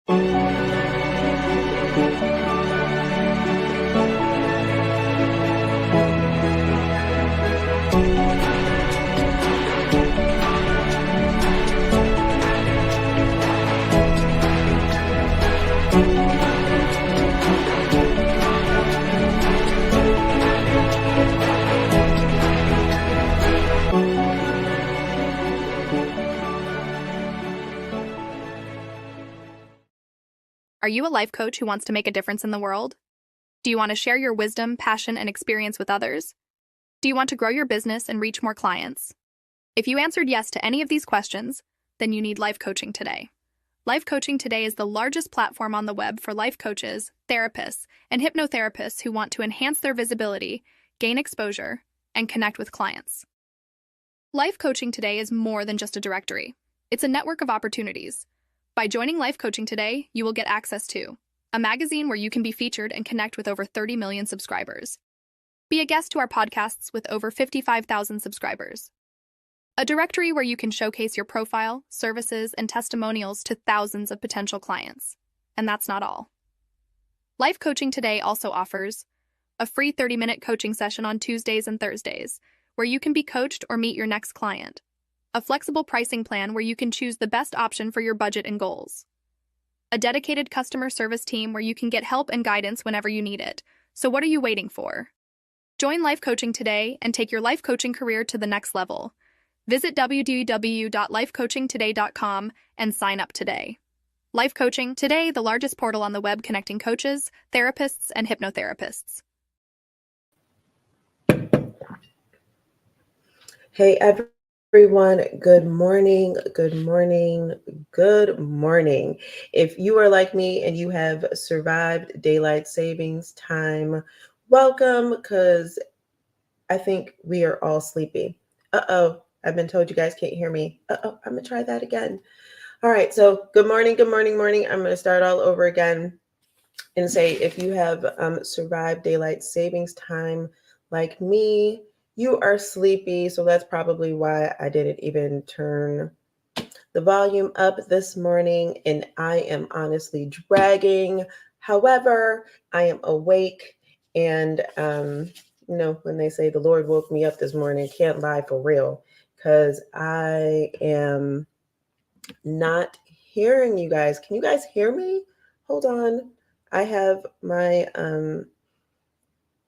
Are you a life coach who wants to make a difference in the world? Do you want to share your wisdom, passion, and experience with others? Do you want to grow your business and reach more clients? If you answered yes to any of these questions, then you need Life Coaching Today. Life Coaching Today is the largest platform on the web for life coaches, therapists, and hypnotherapists who want to enhance their visibility, gain exposure, and connect with clients. Life Coaching Today is more than just a directory. It's a network of opportunities. By joining Life Coaching Today, you will get access to a magazine where you can be featured and connect with over 30 million subscribers. Be a guest to our podcasts with over 55,000 subscribers. A directory where you can showcase your profile, services, and testimonials to thousands of potential clients. And that's not all. Life Coaching Today also offers a free 30-minute coaching session on Tuesdays and Thursdays, where you can be coached or meet your next client. A flexible pricing plan where you can choose the best option for your budget and goals. A dedicated customer service team where you can get help and guidance whenever you need it. So what are you waiting for? Join Life Coaching Today and take your life coaching career to the next level. Visit www.lifecoachingtoday.com and sign up today. Life Coaching Today, the largest portal on the web connecting coaches, therapists, and hypnotherapists. Hey, everyone, good morning, good morning, good morning. If you are like me and you have survived daylight savings time, welcome, because I think we are all sleepy. I've been told you guys can't hear me. I'm gonna try that again. All right, so good morning, morning. I'm gonna start all over again and say if you have survived daylight savings time like me, you are sleepy, so that's probably why I didn't even turn the volume up this morning, and I am honestly dragging. However, I am awake, and when they say the Lord woke me up this morning, can't lie for real, because I am not hearing you guys. Can you guys hear me? Hold on. I have my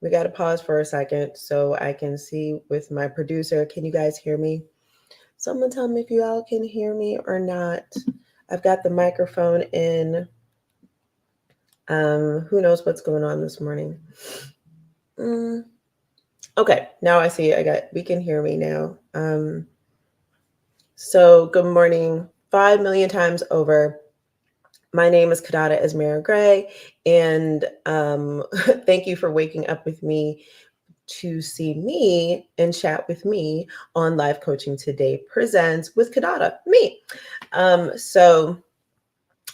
we got to pause for a second so I can see with my producer. Can you guys hear me? Someone tell me if you all can hear me or not. I've got the microphone in. Who knows what's going on this morning? Okay, now I see we can hear me now. So good morning, 5 million times over. My name is Kiddada Esmera Gray, and thank you for waking up with me to see me and chat with me on Life Coaching Today Presents with Kiddada, me. So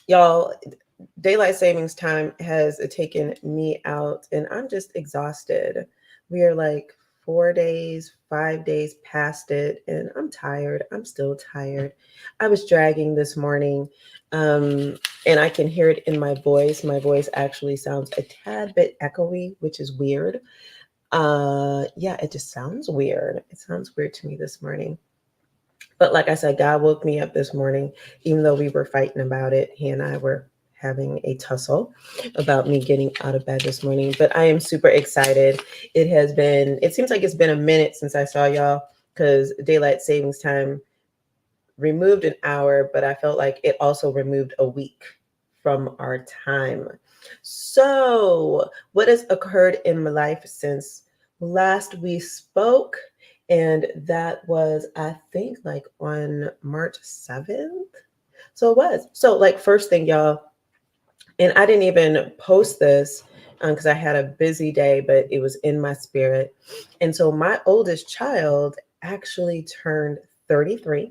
y'all, daylight savings time has taken me out, and I'm just exhausted. We are like 5 days past it, and I'm tired. I'm still tired. I was dragging this morning, and I can hear it in my voice. My voice actually sounds a tad bit echoey, which is weird. Yeah, it just sounds weird. It sounds weird to me this morning. But like I said, God woke me up this morning, even though we were fighting about it. He and I were having a tussle about me getting out of bed this morning, but I am super excited. It seems like it's been a minute since I saw y'all, because daylight savings time removed an hour, but I felt like it also removed a week from our time. So what has occurred in my life since last we spoke? And that was, I think, like on March 7th. So it was. So like first thing, y'all, and I didn't even post this because I had a busy day, but it was in my spirit. And so my oldest child actually turned 33.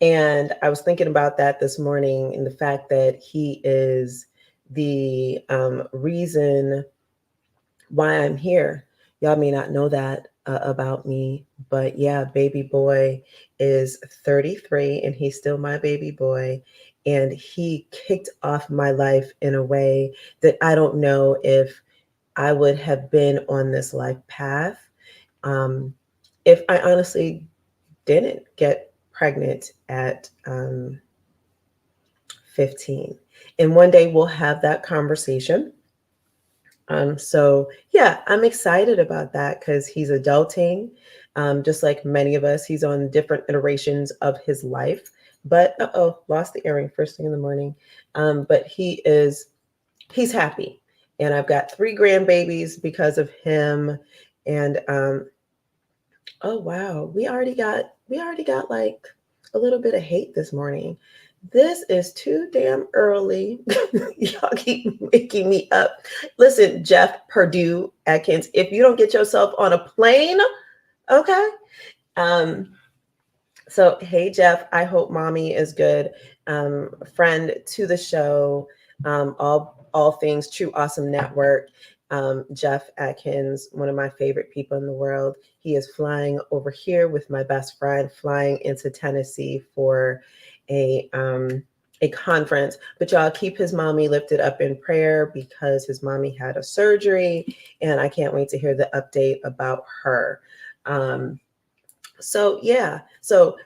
And I was thinking about that this morning, and the fact that he is the reason why I'm here. Y'all may not know that about me, but yeah, baby boy is 33, and he's still my baby boy. and he kicked off my life in a way that I don't know if I would have been on this life path um, if I honestly didn't get pregnant at 15. And one day we'll have that conversation. So yeah, I'm excited about that because he's adulting. Just like many of us, he's on different iterations of his life. But lost the earring first thing in the morning. But he's happy. And I've got 3 grandbabies because of him. And oh wow, we already got like a little bit of hate this morning. This is too damn early. Y'all keep making me up. Listen, Jeff Purdue Atkins, if you don't get yourself on a plane, okay? Um, so hey Jeff, I hope mommy is good. Friend to the show, all things True Awesome Network. Jeff Atkins, one of my favorite people in the world. He is flying over here with my best friend, flying into Tennessee for a um, a conference. But y'all keep his mommy lifted up in prayer because his mommy had a surgery, and I can't wait to hear the update about her. Um, so yeah, so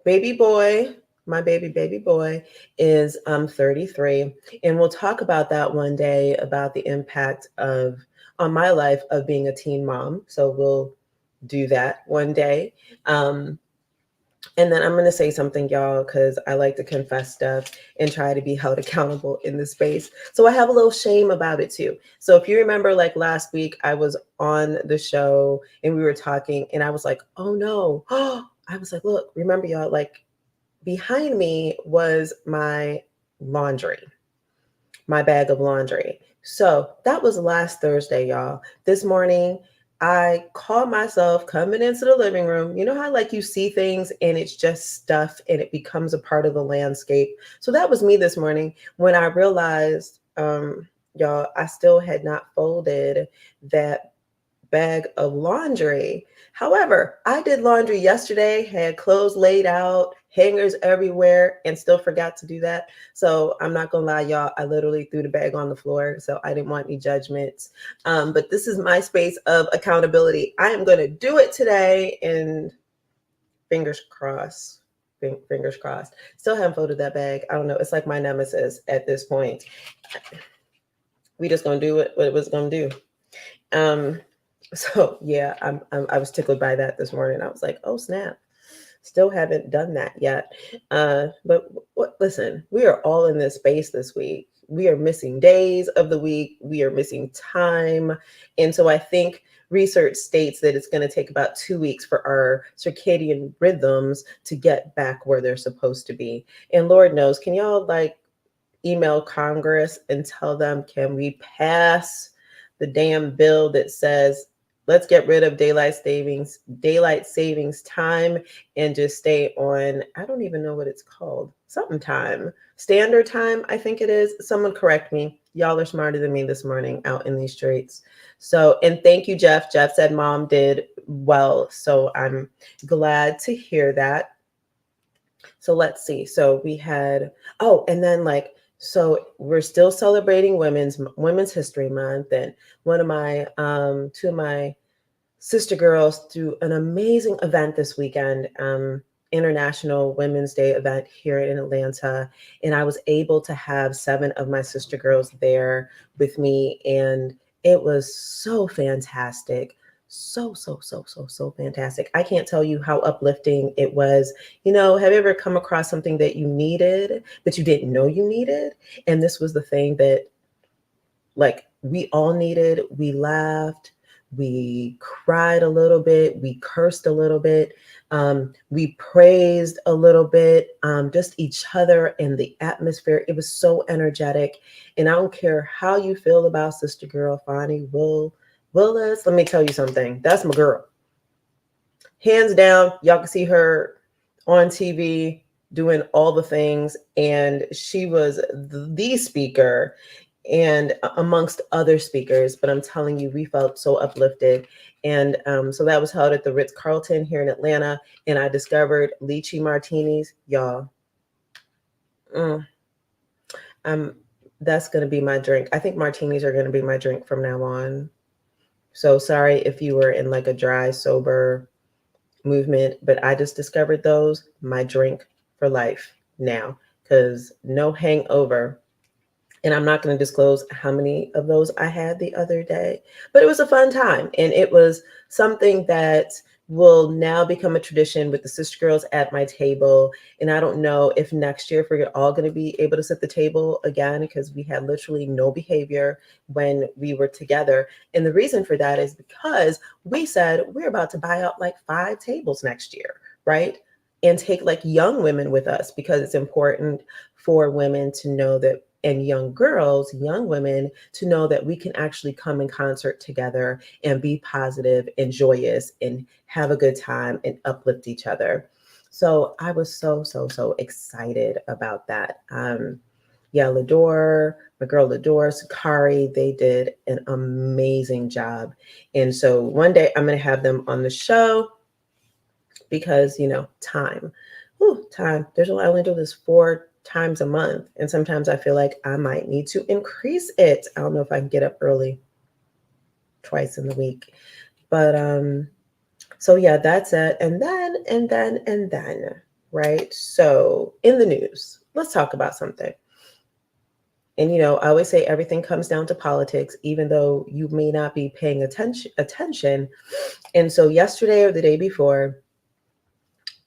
baby boy, my baby boy is 33, and we'll talk about that one day about the impact of on my life of being a teen mom. So we'll do that one day. Um, and then I'm going to say something, y'all, because I like to confess stuff and try to be held accountable in this space. So I have a little shame about it too. So if you remember, like last week, I was on the show and we were talking, and I was like, oh no. I was like, look, remember, y'all, like behind me was laundry, my bag of laundry. So that was last Thursday, y'all. This morning, I caught myself coming into the living room. You know how like you see things and it's just stuff and it becomes a part of the landscape. So that was me this morning when I realized, y'all, I still had not folded that bag of laundry. However, I did laundry yesterday, had clothes laid out, hangers everywhere, and still forgot to do that. So I'm not gonna lie, y'all, I literally threw the bag on the floor. So I didn't want any judgments. But this is my space of accountability. I am gonna do it today, and fingers crossed. Fingers crossed. Still haven't folded that bag. I don't know. It's like my nemesis at this point. We just gonna do what it was gonna do. Um, So yeah, I was tickled by that this morning. I was like, oh snap, still haven't done that yet. But listen, we are all in this space this week. We are missing days of the week. We are missing time, and so I think research states that it's going to take about 2 weeks for our circadian rhythms to get back where they're supposed to be. And Lord knows, can y'all like email Congress and tell them, can we pass the damn bill that says let's get rid of daylight savings time and just stay on, I don't even know what it's called, something time, standard time, I think it is. Someone correct me. Y'all are smarter than me this morning out in these streets. So, and thank you, Jeff. Jeff said mom did well. So I'm glad to hear that. So let's see. So we had, and then like, so we're still celebrating Women's History Month, and one of my two of my sister girls threw an amazing event this weekend, International Women's Day event here in Atlanta, and I was able to have 7 of my sister girls there with me, and it was so fantastic. So fantastic. I can't tell you how uplifting it was. You know, have you ever come across something that you needed, but you didn't know you needed? And this was the thing that, like, we all needed. We laughed, we cried a little bit, we cursed a little bit, we praised a little bit, just each other and the atmosphere. It was so energetic. And I don't care how you feel about Sister Girl Fani Willis. Let me tell you something. That's my girl. Hands down, y'all can see her on TV doing all the things. And she was the speaker and amongst other speakers. But I'm telling you, we felt so uplifted. And so that was held at the Ritz-Carlton here in Atlanta. And I discovered lychee martinis, y'all. I'm that's going to be my drink. I think martinis are going to be my drink from now on. So sorry if you were in like a dry, sober movement, but I just discovered those my drink for life now because no hangover. And I'm not going to disclose how many of those I had the other day, but it was a fun time. And it was something that will now become a tradition with the sister girls at my table. And I don't know if next year if we're all going to be able to sit the table again because we had literally no behavior when we were together. And the reason for that is because we said we're about to buy out like 5 tables next year, right? And take like young women with us because it's important for women to know that, and young girls, young women to know that we can actually come in concert together and be positive and joyous and have a good time and uplift each other. So I was so excited about that. Yeah, Lador, my girl Lador, Sakari, they did an amazing job. And so one day I'm going to have them on the show because, time. Whew, time. I only do this 4 times a month. And sometimes I feel like I might need to increase it. I don't know if I can get up early twice in the week. But so yeah, that's it. And then, right? So in the news, let's talk about something. And I always say everything comes down to politics, even though you may not be paying attention. And so yesterday or the day before,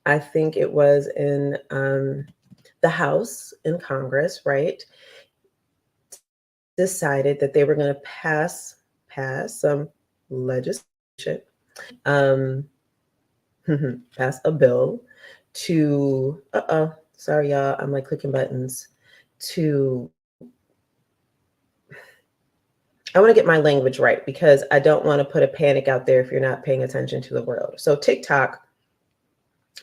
I think it was in the House in Congress, right, decided that they were going to pass some legislation, um, pass a bill to. Sorry, y'all. I'm like clicking buttons. To I want to get my language right because I don't want to put a panic out there if you're not paying attention to the world. So TikTok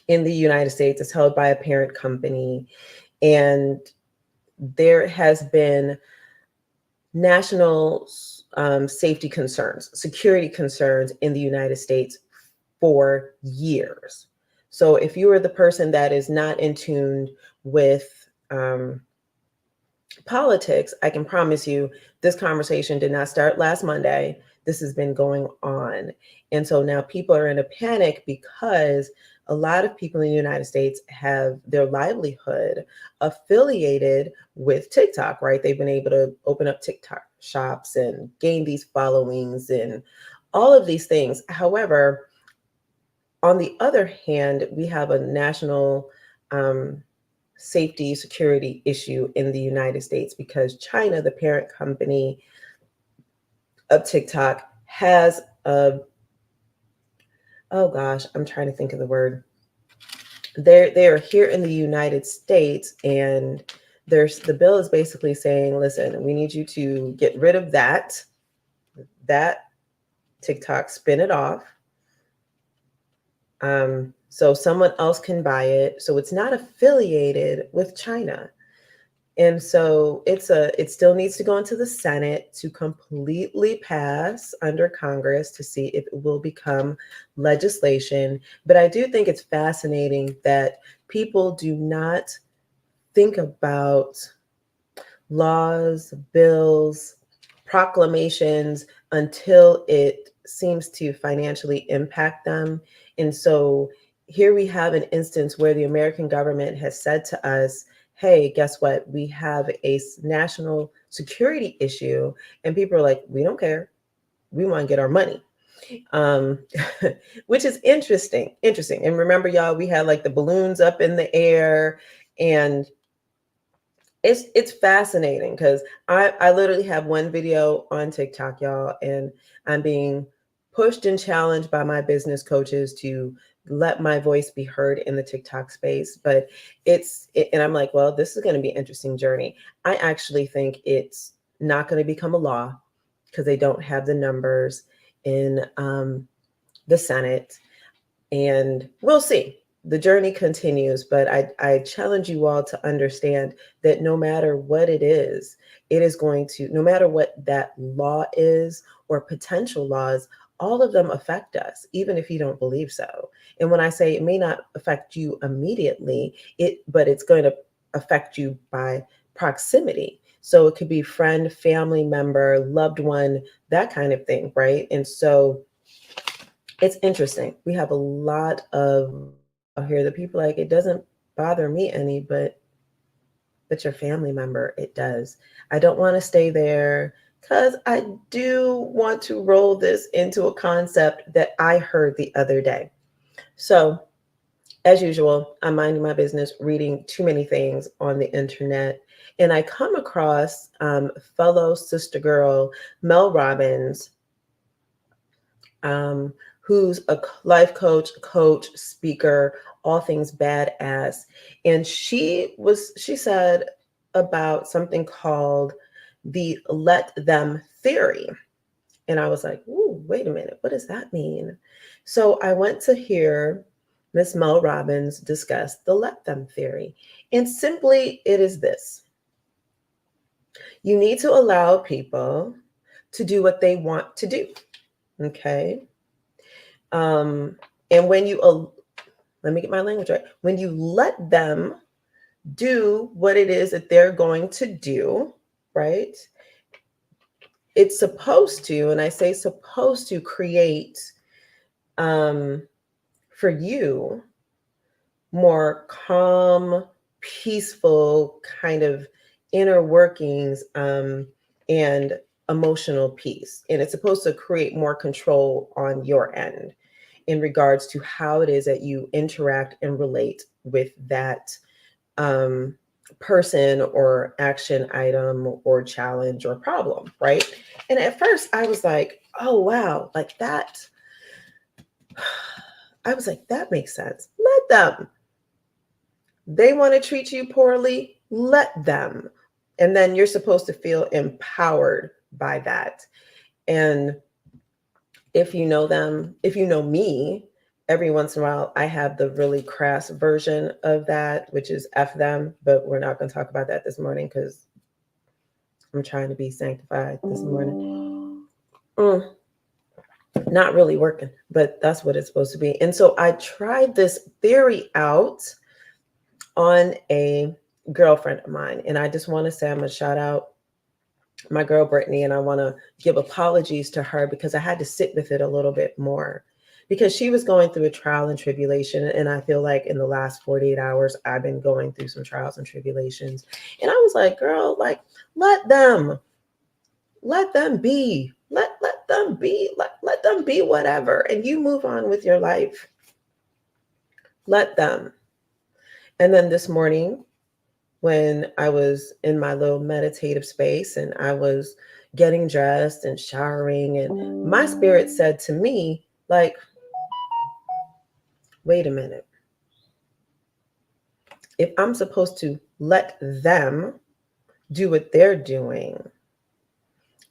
in the United States is held by a parent company, and there has been national safety concerns, security concerns in the United States for years. So if you are the person that is not in tune with um, politics, I can promise you this conversation did not start last Monday. This has been going on. And so now people are in a panic because a lot of people in the United States have their livelihood affiliated with TikTok, right? They've been able to open up TikTok shops and gain these followings and all of these things. However, on the other hand, we have a national um, safety security issue in the United States because China, the parent company of TikTok, has a, oh gosh, I'm trying to think of the word. They are here in the United States, and the bill is basically saying, listen, we need you to get rid of that TikTok, spin it off. So someone else can buy it. So it's not affiliated with China. And so it still needs to go into the Senate to completely pass under Congress to see if it will become legislation. But I do think it's fascinating that people do not think about laws, bills, proclamations until it seems to financially impact them. And so here we have an instance where the American government has said to us, hey, guess what? We have a national security issue. And people are like, we don't care. We want to get our money. Um, which is interesting. And remember, y'all, we had like the balloons up in the air, and it's fascinating because I literally have one video on TikTok, y'all, and I'm being pushed and challenged by my business coaches to let my voice be heard in the TikTok space. But and I'm like, well, this is going to be an interesting journey. I actually think it's not going to become a law because they don't have the numbers in the Senate, and we'll see. The journey continues, but I challenge you all to understand that no matter what it is going to, no matter what that law is or potential laws, all of them affect us, even if you don't believe so. And when I say it may not affect you immediately, but it's going to affect you by proximity. So it could be friend, family member, loved one, that kind of thing, right? And so it's interesting. We have a lot of people out here that people like, it doesn't bother me any, but your family member, it does. I don't want to stay there because I do want to roll this into a concept that I heard the other day. So, as usual, I'm minding my business, reading too many things on the internet, and I come across fellow sister girl Mel Robbins, um, who's a life coach, speaker, all things badass. And she said about something called the let them theory. And I was like, ooh, wait a minute, what does that mean? So I went to hear Miss Mel Robbins discuss the let them theory. And simply, it is this: you need to allow people to do what they want to do. Okay. Um, and when you, let me get my language right, when you let them do what it is that they're going to do, right? It's supposed to, and I say supposed to, create um, for you more calm, peaceful kind of inner workings and emotional peace. And it's supposed to create more control on your end in regards to how it is that you interact and relate with that um, person or action item or challenge or problem, right? And at first I was like, oh, wow, like that. I was like, that makes sense. Let them. They want to treat you poorly, let them. And then you're supposed to feel empowered by that. And if you know them, if you know me, every once in a while I have the really crass version of that, which is F them, but we're not going to talk about that this morning because I'm trying to be sanctified this morning. Not really working, but that's what it's supposed to be. And so I tried this theory out on a girlfriend of mine. And I just want to say, I'm going to shout out my girl Brittany, and I want to give apologies to her because I had to sit with it a little bit more because she was going through a trial and tribulation. And I feel like in the last 48 hours, I've been going through some trials and tribulations. And I was like, girl, like, let them be, let them be, let them be whatever. And you move on with your life. Let them. And then this morning, when I was in my little meditative space and I was getting dressed and showering, and my spirit said to me, like, wait a minute. If I'm supposed to let them do what they're doing,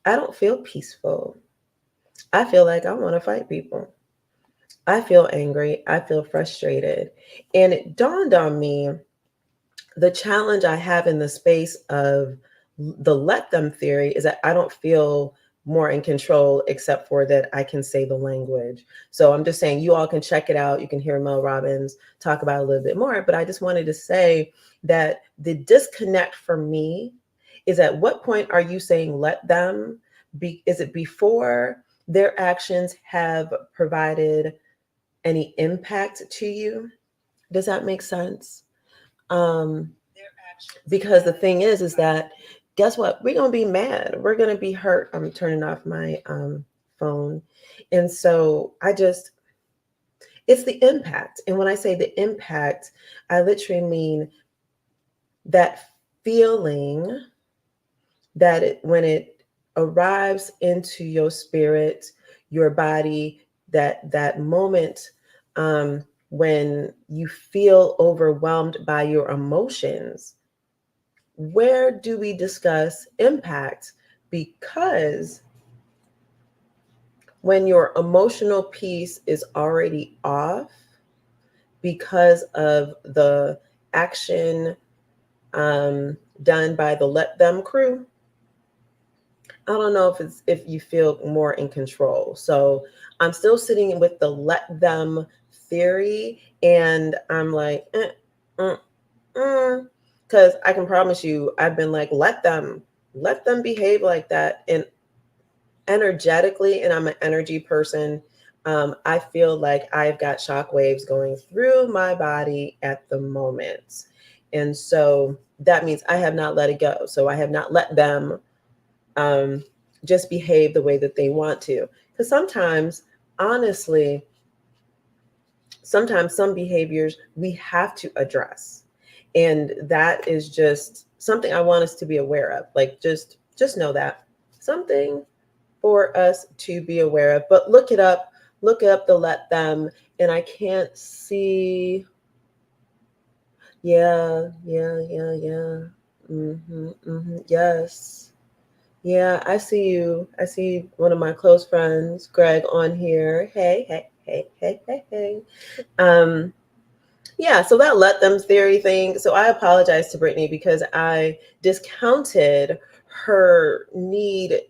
I don't feel peaceful. I feel like I want to fight people. I feel angry. I feel frustrated. And it dawned on me the challenge I have in the space of the let them theory is that I don't feel more in control except for that I can say the language. So I'm just saying you all can check it out. You can hear Mel Robbins talk about it a little bit more, but I just wanted to say that the disconnect for me is at what point are you saying let them be? Is it before their actions have provided any impact to you? Does that make sense? Um, because the thing is that guess what? We're gonna be mad. We're gonna be hurt. I'm turning off my phone, and so it's the impact. And when I say the impact, I literally mean that feeling that when it arrives into your spirit, your body, that moment when you feel overwhelmed by your emotions. Where do we discuss impact? Because when your emotional piece is already off because of the action done by the let them crew, I don't know if you feel more in control. So I'm still sitting with the let them theory, and I'm like, because I can promise you, I've been like, let them. let them behave like that. And energetically, and I'm an energy person, I feel like I've got shock waves going through my body at the moment. And so that means I have not let it go. So I have not let them um, just behave the way that they want to. Because sometimes, honestly, sometimes some behaviors we have to address. And that is just something I want us to be aware of. Like just know that something for us to be aware of. But look up the let them. And I can't see. Yeah. Yes. Yeah, I see you. I see one of my close friends, Greg, on here. Hey. Um, yeah, so that let them theory thing. So I apologize to Brittany because I discounted her need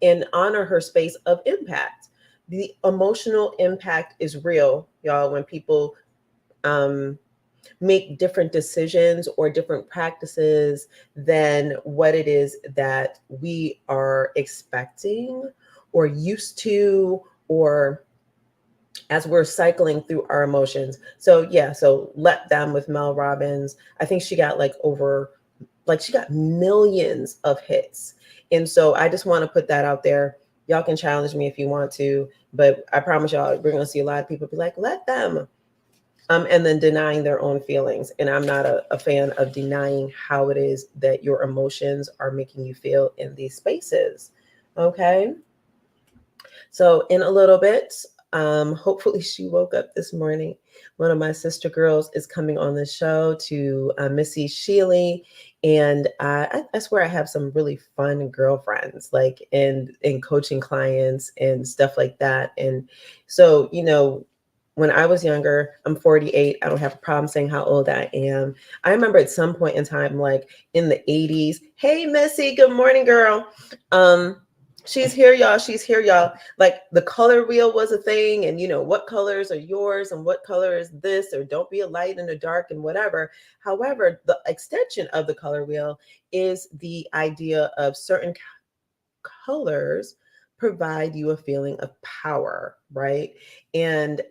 and honor her space of impact. The emotional impact is real, y'all, when people um, make different decisions or different practices than what it is that we are expecting or used to, or as we're cycling through our emotions. So yeah, so let them with Mel Robbins. I think she got like over, like she got millions of hits. And so I just want to put that out there. Y'all can challenge me if you want to, but I promise y'all we're gonna see a lot of people be like, let them. And then denying their own feelings. And I'm not a fan of denying how it is that your emotions are making you feel in these spaces. Okay. So in a little bit, hopefully she woke up this morning. One of my sister girls is coming on the show to Missy Shealy, and I swear I have some really fun girlfriends, like in coaching clients and stuff like that. And so when I was younger, I'm 48. I don't have a problem saying how old I am. I remember at some point in time, like in the 80s. Hey, Missy, good morning, girl. Um, she's here, y'all. She's here, y'all. Like the color wheel was a thing, and what colors are yours and what color is this, or don't be a light and a dark and whatever. However, the extension of the color wheel is the idea of certain colors provide you a feeling of power, right? And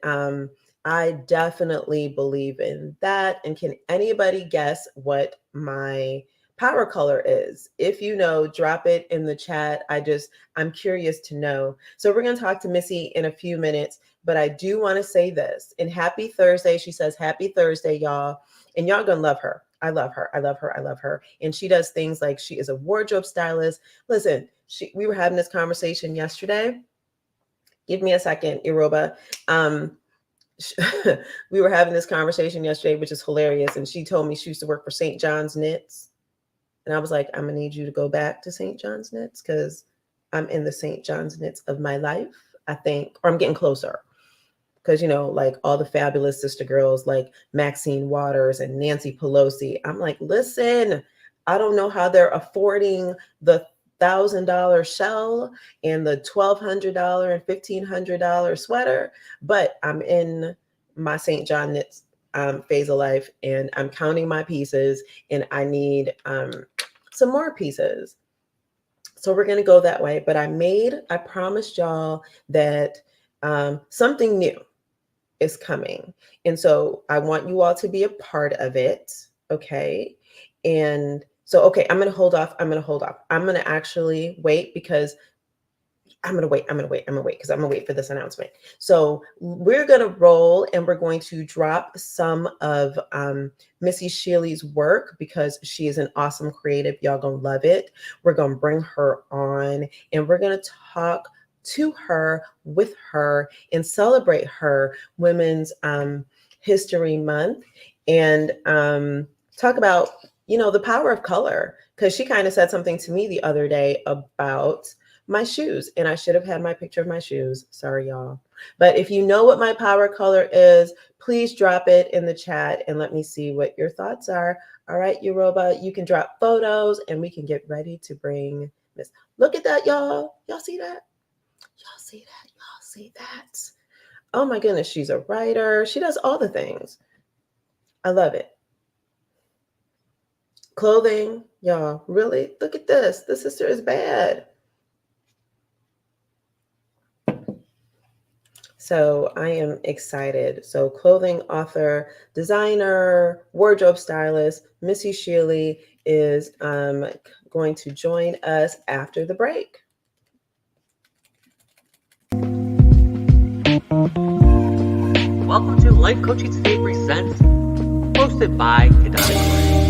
I definitely believe in that. And can anybody guess what my power color is? If you know, drop it in the chat. I'm curious to know. So we're going to talk to Missy in a few minutes, but I do want to say this. And happy Thursday. She says, happy Thursday, y'all. And y'all going to love her. I love her. I love her. I love her. And she does things like she is a wardrobe stylist. Listen, we were having this conversation yesterday. Give me a second, Iroba. Um, we were having this conversation yesterday, which is hilarious. And she told me she used to work for St. John's Knits. And I was like, I'm going to need you to go back to St. John's Knits because I'm in the St. John's Knits of my life, I think, or I'm getting closer. Because, like all the fabulous sister girls like Maxine Waters and Nancy Pelosi, I'm like, listen, I don't know how they're affording the $1,000 shell and the $1,200 and $1,500 sweater, but I'm in my St. John knits phase of life, and I'm counting my pieces, and I need some more pieces. So we're gonna go that way. But I promised y'all that something new is coming. And so I want you all to be a part of it. Okay. And so, okay, I'm going to hold off. I'm going to actually wait because I'm going to wait because I'm going to wait for this announcement. So we're going to roll and we're going to drop some of Missy Shealy's work because she is an awesome creative. Y'all going to love it. We're going to bring her on and we're going to talk to her, with her, and celebrate her Women's History Month, and talk about, the power of color. Because she kind of said something to me the other day about my shoes, and I should have had my picture of my shoes. Sorry, y'all. But if you know what my power color is, please drop it in the chat and let me see what your thoughts are. All right, Yoruba, you can drop photos and we can get ready to bring Miss. Look at that, y'all. Y'all see that? Y'all see that? Y'all see that? Oh my goodness, she's a writer. She does all the things. I love it. Clothing, y'all, really? Look at this. The sister is bad. So I am excited. So clothing author, designer, wardrobe stylist, Missy Shealy is going to join us after the break. Welcome to Life Coaching Today Presents, hosted by Kiddada.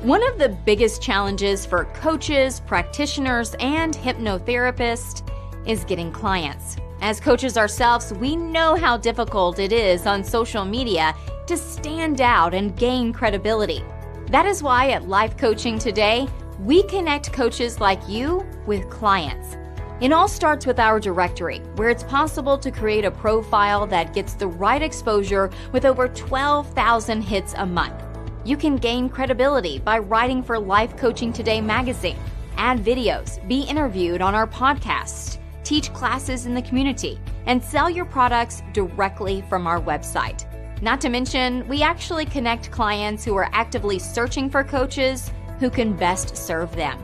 One of the biggest challenges for coaches, practitioners, and hypnotherapists is getting clients. As coaches ourselves, we know how difficult it is on social media to stand out and gain credibility. That is why at Life Coaching Today, we connect coaches like you with clients. It all starts with our directory, where it's possible to create a profile that gets the right exposure with over 12,000 hits a month. You can gain credibility by writing for Life Coaching Today magazine, add videos, be interviewed on our podcast, teach classes in the community, and sell your products directly from our website. Not to mention, we actually connect clients who are actively searching for coaches who can best serve them.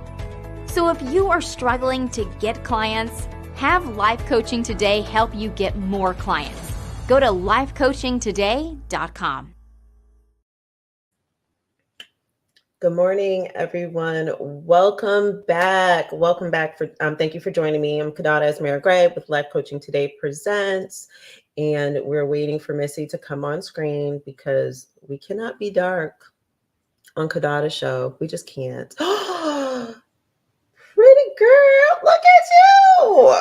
So if you are struggling to get clients, have Life Coaching Today help you get more clients. Go to lifecoachingtoday.com. Good morning, everyone. Welcome back. Welcome back. Thank you for joining me. I'm Kiddada Esmera Gray with Life Coaching Today Presents, and we're waiting for Missy to come on screen because we cannot be dark on Kiddada's show. We just can't. Pretty girl, look at you.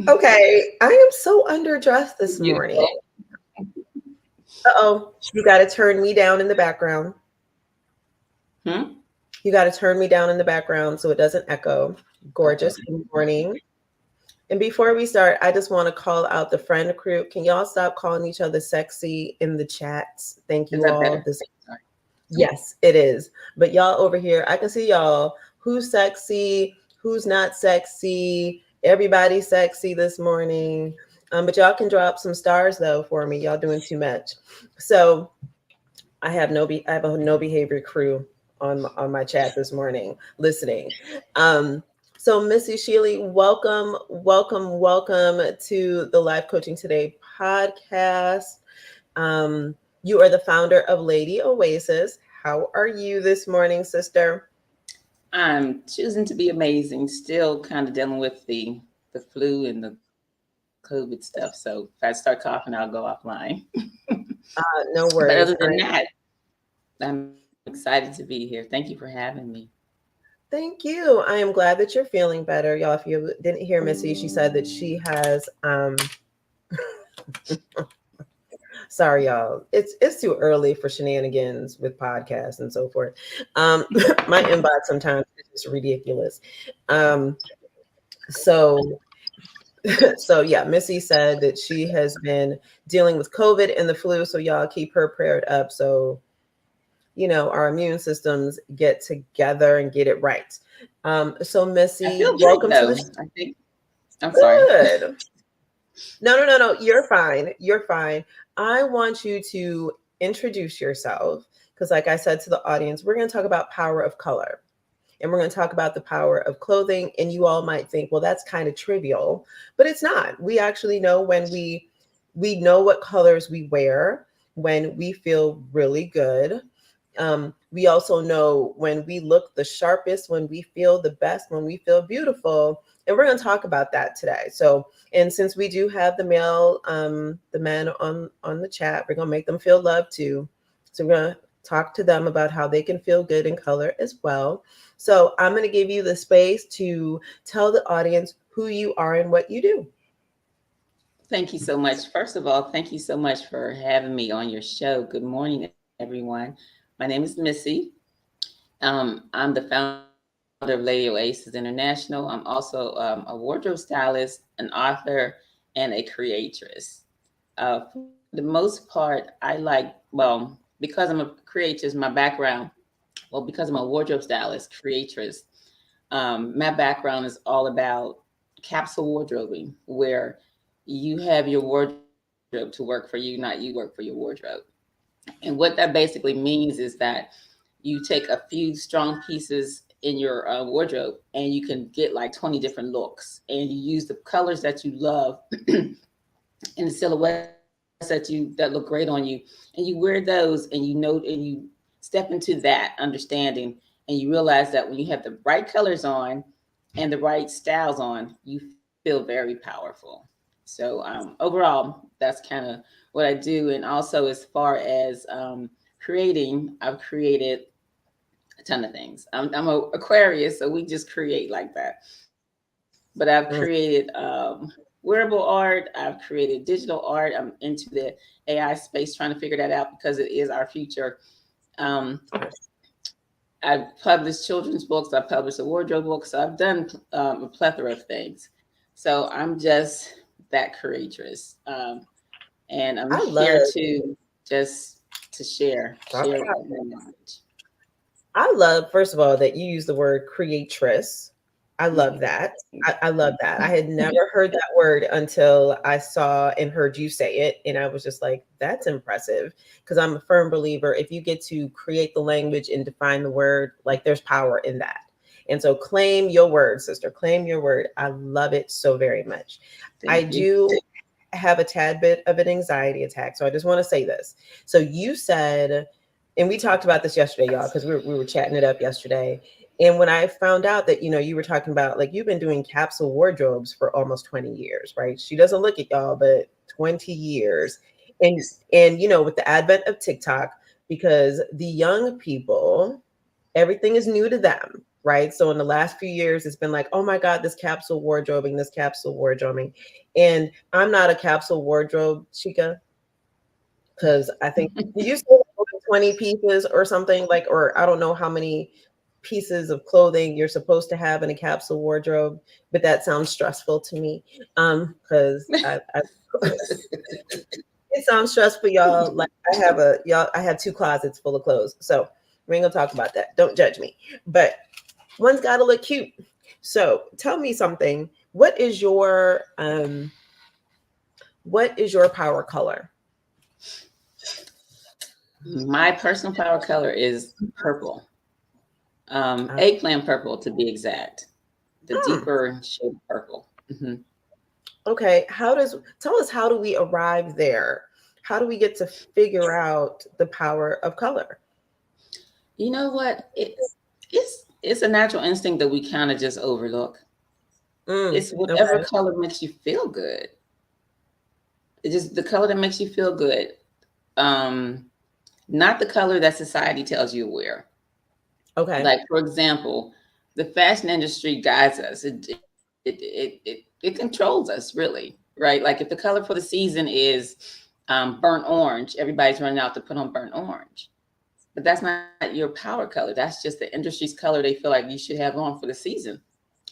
Okay, I am so underdressed this morning. Uh-oh, you got to turn me down in the background. You got to turn me down in the background so it doesn't echo. Gorgeous. Good morning. And before we start, I just want to call out the friend crew. Can y'all stop calling each other sexy in the chats? Thank you all. Yes, it is. But y'all over here, I can see y'all. Who's sexy? Who's not sexy? Everybody's sexy this morning. But y'all can drop some stars though for me. Y'all doing too much. So I have a no behavior crew on my chat this morning listening. So Missy Shealy, welcome to the Life Coaching Today podcast. You are the founder of Lady Oasis. How are you this morning, sister? I'm choosing to be amazing. Still kind of dealing with the flu and the COVID stuff. So if I start coughing, I'll go offline. No worries. But other than that, I'm excited to be here. Thank you for having me. Thank you. I am glad that you're feeling better. Y'all, if you didn't hear Missy, she said that she has sorry, y'all. It's too early for shenanigans with podcasts and so forth. My inbox sometimes is just ridiculous. So yeah, Missy said that she has been dealing with COVID and the flu. So y'all keep her prayed up. So our immune systems get together and get it right. So Missy, welcome to the I think I'm sorry. No. You're fine. I want you to introduce yourself because, like I said to the audience, we're going to talk about power of color. And we're going to talk about the power of clothing. And you all might think, well, that's kind of trivial, but it's not. We actually know when we know what colors we wear, when we feel really good. We also know when we look the sharpest, when we feel the best, when we feel beautiful. And we're going to talk about that today. So, and since we do have the men on the chat, we're going to make them feel loved too. So we're going to talk to them about how they can feel good in color as well. So I'm going to give you the space to tell the audience who you are and what you do. Thank you so much. First of all, thank you so much for having me on your show. Good morning, everyone. My name is Missy. I'm the founder of Lady Oasis International. I'm also a wardrobe stylist, an author, and a creatress. For the most part, because I'm a creatress, my background, because I'm a wardrobe stylist, creatress, my background is all about capsule wardrobing, where you have your wardrobe to work for you, not you work for your wardrobe. And what that basically means is that you take a few strong pieces in your wardrobe and you can get like 20 different looks, and you use the colors that you love and the silhouettes that look great on you, and you wear those, and you step into that understanding, and you realize that when you have the right colors on and the right styles on, you feel very powerful. So overall, that's kind of what I do. And also, as far as creating, I've created a ton of things. I'm a Aquarius, so we just create like that. But I've created wearable art. I've created digital art. I'm into the AI space, trying to figure that out because it is our future. Um, I've published children's books. I've published a wardrobe book. So I've done a plethora of things. So I'm just that courageous. And I'm I here love. to just to share my knowledge. I love, first of all, that you use the word creatress. I love that. I love that. I had never heard that word until I saw and heard you say it. And I was just like, that's impressive. Because I'm a firm believer, if you get to create the language and define the word, like there's power in that. And so claim your word, sister. Claim your word. I love it so very much. I Thank you. do have a tad bit of an anxiety attack. So I just want to say this. So you said, and we talked about this yesterday, y'all, because we were chatting it up yesterday. And when I found out that, you were talking about, like, you've been doing capsule wardrobes for almost 20 years, right? She doesn't look at y'all, but 20 years. And, with the advent of TikTok, because the young people, everything is new to them, right? So in the last few years, it's been like, oh my God, this capsule wardrobing. And I'm not a capsule wardrobe chica, because I think you said 20 pieces or something, like, or I don't know how many pieces of clothing you're supposed to have in a capsule wardrobe, but that sounds stressful to me. Because I it sounds stressful, y'all. Like I have 2 closets full of clothes. So we ain't gonna talk about that. Don't judge me. But one's gotta look cute. So tell me something. What is your power color? My personal power color is purple, eggplant purple to be exact, the deeper shade of purple. Okay, tell us, how do we arrive there? How do we get to figure out the power of color? You know what? It's a natural instinct that we kind of just overlook. It's whatever Okay. color makes you feel good. It's just the color that makes you feel good. Not the color that society tells you to wear. Okay. Like, for example, the fashion industry guides us. It controls us, really, right? Like, if the color for the season is burnt orange, everybody's running out to put on burnt orange. But that's not your power color. That's just the industry's color they feel like you should have on for the season,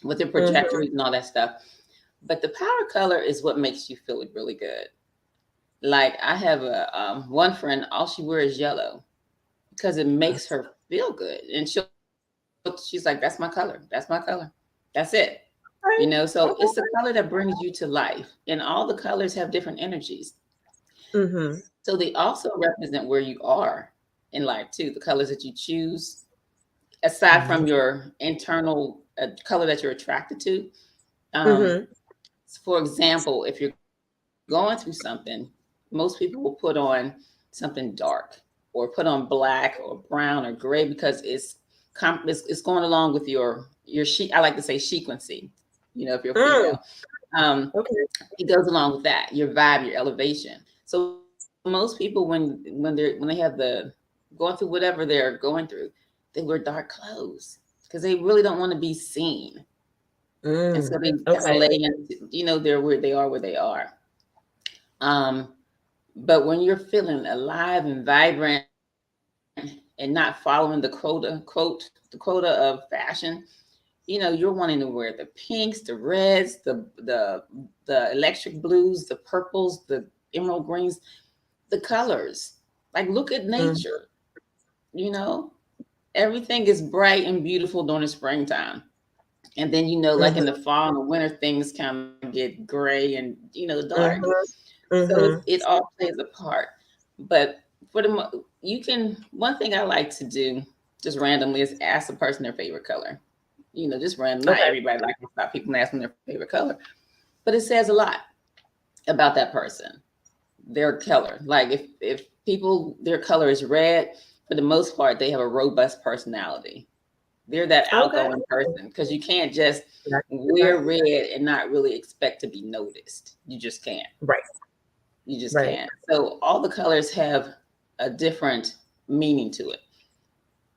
with their trajectories and all that stuff. But the power color is what makes you feel really good. Like, I have a one friend, all she wears is yellow because it makes her feel good. And she's like, that's my color. That's my color. That's it. So it's the color that brings you to life. And all the colors have different energies. So they also represent where you are in life too. The colors that you choose, aside from your internal color that you're attracted to. For example, if you're going through something, most people will put on something dark or put on black or brown or gray because it's going along with your I like to say sequency. If you're female, it goes along with that, your vibe, your elevation. So most people, when they have going through whatever they're going through, they wear dark clothes because they really don't want to be seen. And so they kind of lay in, they're where they are. But when you're feeling alive and vibrant and not following the quota of fashion, you're wanting to wear the pinks, the reds, the electric blues, the purples, the emerald greens, the colors. Like, look at nature. Everything is bright and beautiful during the springtime. And then, like in the fall and the winter, things kind of get gray and, dark. So it all plays a part. But one thing I like to do just randomly is ask a person their favorite color. Just random. Not Okay. everybody likes to stop people and ask them their favorite color, but it says a lot about that person, their color. Like if people, their color is red, for the most part, they have a robust personality. They're that outgoing person, because you can't just wear red and not really expect to be noticed. You just can't. Right. You just can't. So all the colors have a different meaning to it.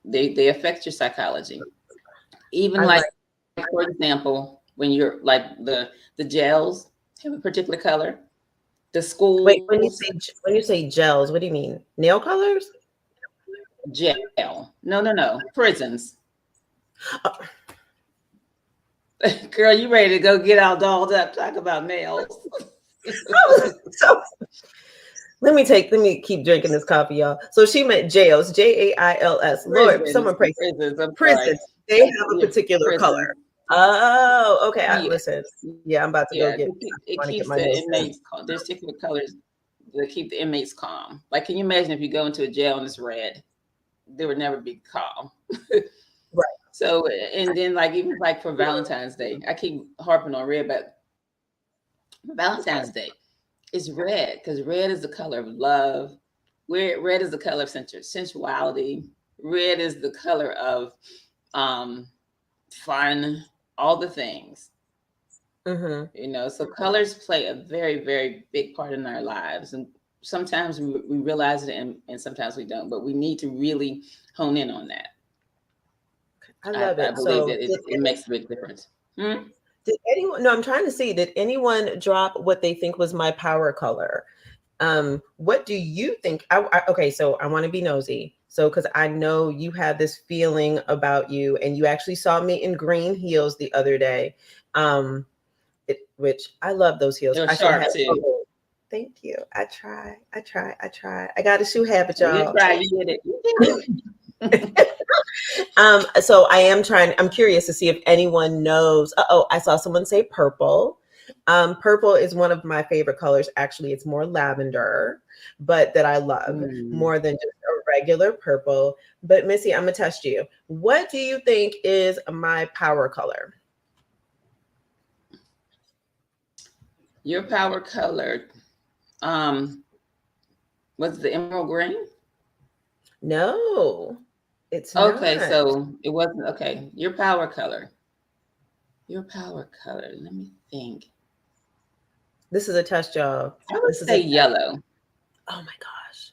They affect your psychology. Even like for example, when you're like the gels have a particular color. The school. Wait, when you say gels, what do you mean? Nail colors? Gel. No. Prisons. Girl, you ready to go get all dolled up? Talk about nails. So let me keep drinking this coffee, y'all. So she meant jails, Jails. Lord, someone pray. Prisons. They have a particular color. Oh, okay. Listen. Yeah, I'm about to go get. It keeps the inmates calm. There's particular colors that keep the inmates calm. Like, can you imagine if you go into a jail and it's red? They would never be calm. Right. So, and then like even like for Valentine's Day, I keep harping on red, but Valentine's Day is red because red is the color of love. Red is the color of sensuality. Red is the color of fun, all the things. Mm-hmm. So colors play a very, very big part in our lives. And sometimes we realize it and sometimes we don't, but we need to really hone in on that. I love it. I believe that it makes a big difference. Did anyone, no, I'm trying to see, did anyone drop what they think was my power color? What do you think? Okay, so I want to be nosy. So, because I know you have this feeling about you, and you actually saw me in green heels the other day, which I love those heels. They're sharp too. Oh, thank you. I try. I got a shoe habit, y'all. You try. You did it. So I'm curious to see if anyone knows. I saw someone say purple. Purple is one of my favorite colors. Actually, it's more lavender, but that I love more than just a regular purple. But Missy, I'm gonna test you. What do you think is my power color? Your power color, was the emerald green? No, it's okay. not. So it wasn't okay. Your power color. Let me think. This is a test, y'all. I would say yellow. Oh my gosh.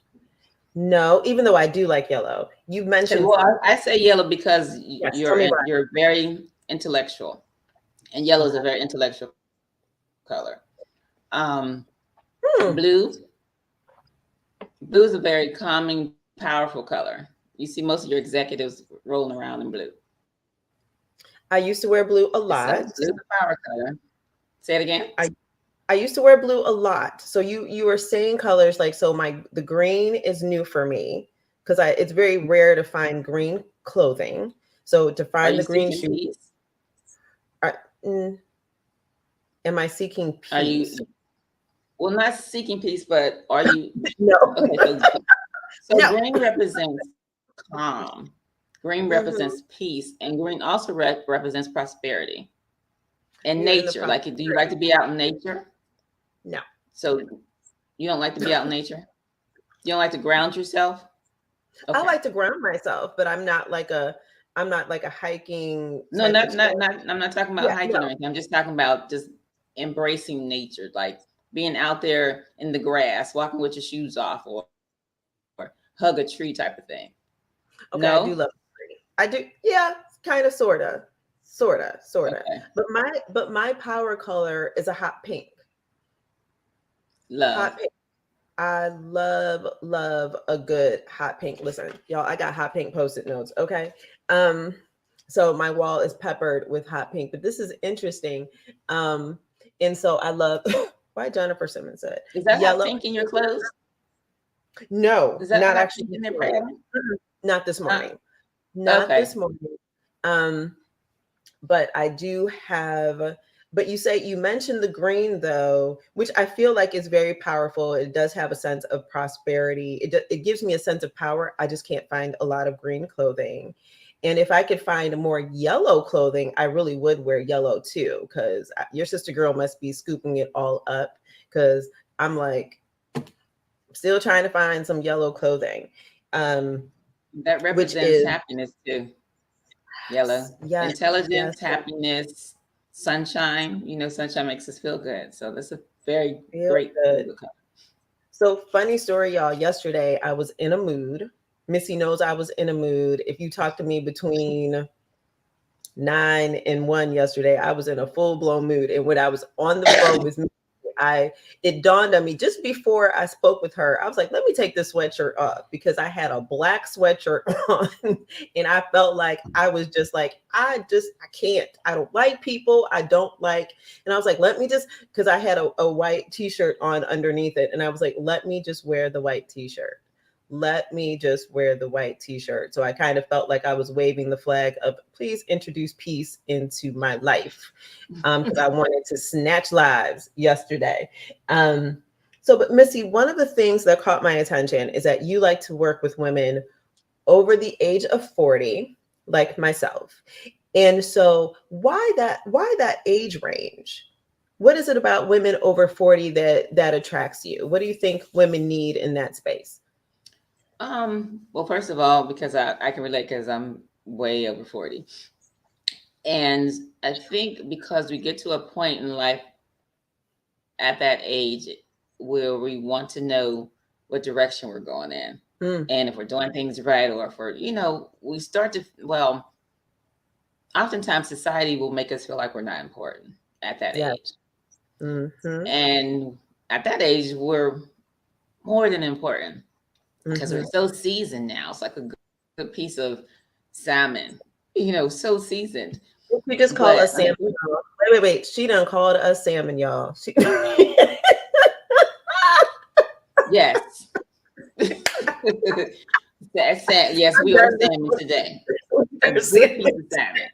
No, even though I do like yellow. You mentioned. Well, I say yellow because you're very intellectual, and yellow is a very intellectual color. Blue is a very calming, powerful color. You see most of your executives rolling around in blue. I used to wear blue a lot. So blue is a power color. Say it again. I used to wear blue a lot. So you were saying colors like, so the green is new for me because it's very rare to find green clothing. So to find the green shoes. Am I seeking peace? Are you? Well, not seeking peace, but are you? No. Okay, so No. green represents calm. Green represents peace, and green also represents prosperity and nature. Like, do you like to be out in nature? No. So you don't like to be out in nature? You don't like to ground yourself? Okay. I like to ground myself, but I'm not like a hiking. No, I'm not talking about hiking or anything. I'm just talking about just embracing nature, like being out there in the grass, walking with your shoes off, or hug a tree type of thing. Okay, no? I do love a tree. I do, yeah, kind of, sorta. Okay. But my power color is a hot pink. Love. Hot pink. I love a good hot pink. Listen, y'all, I got hot pink Post-it notes. Okay. So my wall is peppered with hot pink, but this is interesting. And so I love why Jennifer Simmons said. Is that yellow pink in your clothes? No, is that not actually in there. Not this morning. Not this morning. But I do have But you mentioned the green though, which I feel like is very powerful. It does have a sense of prosperity. It gives me a sense of power. I just can't find a lot of green clothing. And if I could find more yellow clothing, I really would wear yellow too, because your sister girl must be scooping it all up, because I'm like still trying to find some yellow clothing. That Which represents is happiness too. Yellow. yes, yes, Intelligence, happiness, sunshine. You know, sunshine makes us feel good. So that's a very feel great good. color. So funny story, y'all. Yesterday I was in a mood. Missy knows I was in a mood. If you talk to me between 9 and 1 yesterday, I was in a full-blown mood. And when I was on the phone with Missy, it dawned on me just before I spoke with her. I was like, let me take this sweatshirt off, because I had a black sweatshirt on and I felt like I was just like, I can't. I don't like people. I don't like, and I was like, let me just, because I had a white t-shirt on underneath it. And I was like, let me just wear the white t-shirt. Let me just wear the white t-shirt. So I kind of felt like I was waving the flag of, please introduce peace into my life. Because I wanted to snatch lives yesterday. But Missy, one of the things that caught my attention is that you like to work with women over the age of 40, like myself. And so why that age range? What is it about women over 40 that attracts you? What do you think women need in that space? Well, first of all, because I can relate, because I'm way over 40. And I think because we get to a point in life at that age where we want to know what direction we're going in. And if we're doing things right, or if we start to, oftentimes society will make us feel like we're not important at that age. Mm-hmm. And at that age, we're more than important, because we're so seasoned now. It's like a good piece of salmon, so seasoned. She just called us salmon, y'all. Wait. She done called us salmon, y'all. Yes. Yes, we are salmon today. A good piece of salmon.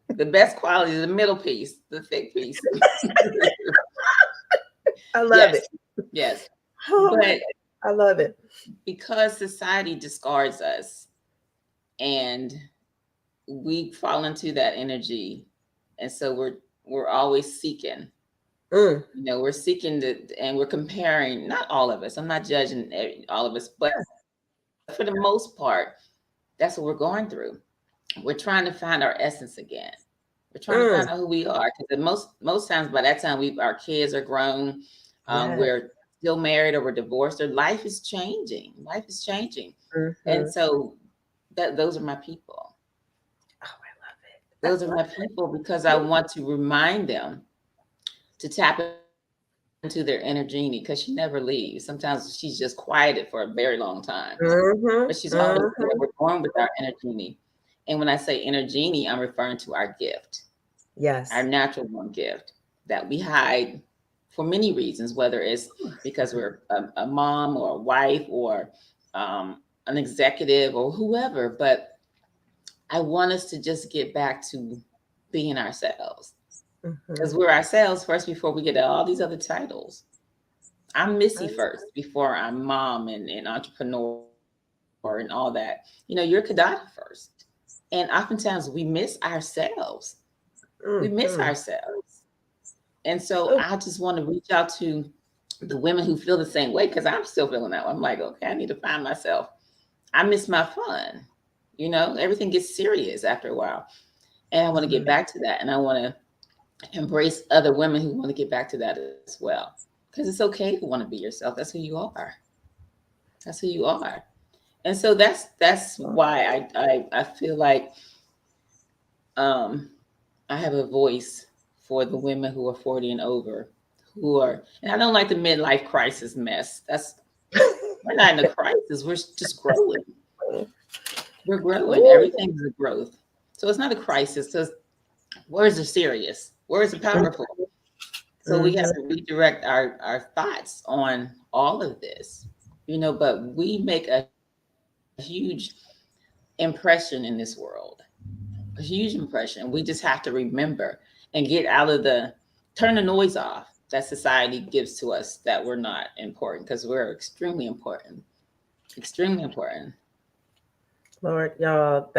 The best quality is the middle piece, the thick piece. I love it. Yes. But I love it. Because society discards us, and we fall into that energy. And so we're always seeking. We're seeking and we're comparing, not all of us. I'm not judging all of us, but for the most part, that's what we're going through. We're trying to find our essence again. We're trying to find out who we are, because most times by that time our kids are grown. We're still married, or we're divorced, or life is changing. And so those are my people. Oh, I love it. Those are my people, because I want to remind them to tap into their inner genie, because she never leaves. Sometimes she's just quieted for a very long time, but she's always there. We're born with our inner genie. And when I say inner genie, I'm referring to our gift. Yes. Our natural born gift that we hide for many reasons, whether it's because we're a mom or a wife, or an executive, or whoever. But I want us to just get back to being ourselves, because we're ourselves first before we get all these other titles. I'm Missy first before I'm mom and entrepreneur and all that. You're Kiddada first. And oftentimes we miss ourselves. We miss ourselves. And so I just want to reach out to the women who feel the same way, because I'm still feeling that way. I'm like, okay, I need to find myself. I miss my fun. Everything gets serious after a while. And I want to get back to that. And I want to embrace other women who want to get back to that as well. Because it's okay to want to be yourself. That's who you are. That's who you are. And so that's why I feel like I have a voice for the women who are 40 and over, and I don't like the midlife crisis mess. We're not in a crisis. We're just growing. We're growing. Everything is a growth. So it's not a crisis, because words are serious. Words are powerful. So we have to redirect our thoughts on all of this, but we make a huge impression in this world, a huge impression. We just have to remember. and turn the noise off that society gives to us that we're not important, because we're extremely important. Extremely important. Lord, y'all,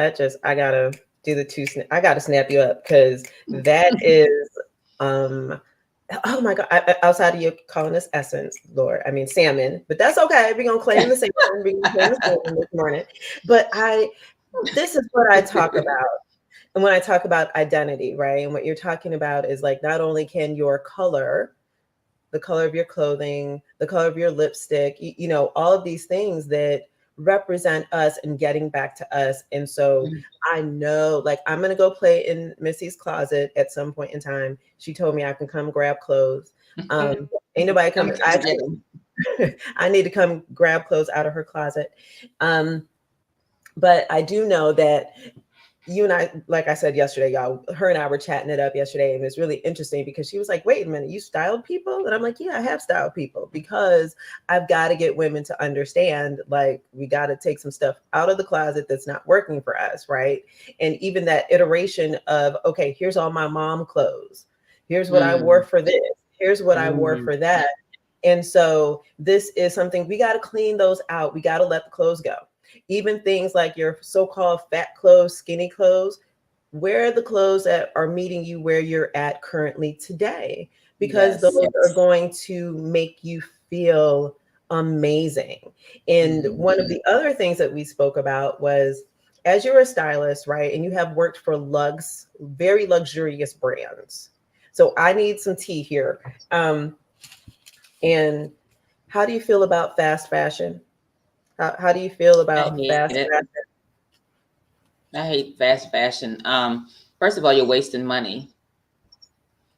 I gotta do I gotta snap you up, because that is, oh my God, outside of you calling us essence, Lord, I mean salmon, but that's okay. We're gonna claim the salmon, this morning. But this is what I talk about. And when I talk about identity, right? And what you're talking about is like, not only can your color, the color of your clothing, the color of your lipstick, you know, all of these things that represent us and getting back to us. And so I know, like, I'm going to go play in Missy's closet at some point in time. She told me I can come grab clothes. Ain't nobody coming. I need to come grab clothes out of her closet. But I do know that you and I, like I said yesterday, y'all, her and I were chatting it up yesterday, and it's really interesting because she was like, wait a minute, you styled people? And I'm like, yeah, I have styled people, because I've got to get women to understand, like, we got to take some stuff out of the closet that's not working for us, right? And even that iteration of, okay, here's all my mom clothes. Here's what I wore for this. Here's what I wore for that. And so this is something we got to clean those out. We got to let the clothes go. Even things like your so-called fat clothes, skinny clothes, wear the clothes that are meeting you where you're at currently today, because those are going to make you feel amazing. And one of the other things that we spoke about was, as you're a stylist, right, and you have worked for very luxurious brands. So I need some tea here. And how do you feel about fast fashion? How do you feel about fast fashion? I hate fast fashion. First of all, you're wasting money.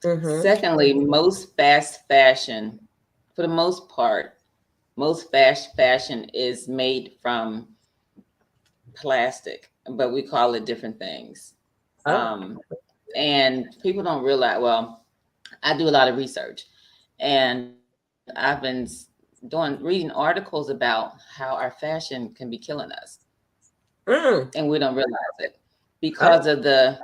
Secondly, most fast fashion, for the most part, most fast fashion is made from plastic, but we call it different things. And people don't realize, well, I do a lot of research, and I've been reading articles about how our fashion can be killing us. And we don't realize it because of the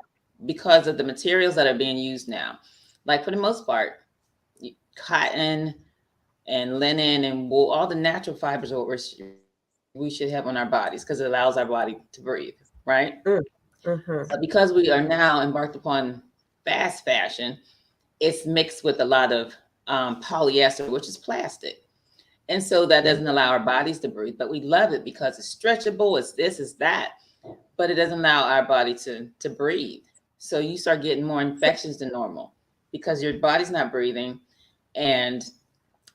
materials that are being used now. Like, for the most part, cotton and linen and wool, all the natural fibers are what we should have on our bodies, because it allows our body to breathe, right? But because we are now embarked upon fast fashion, it's mixed with a lot of polyester, which is plastic. And so that doesn't allow our bodies to breathe, but we love it because it's stretchable, it's this, it's that, but it doesn't allow our body to breathe. So you start getting more infections than normal because your body's not breathing, and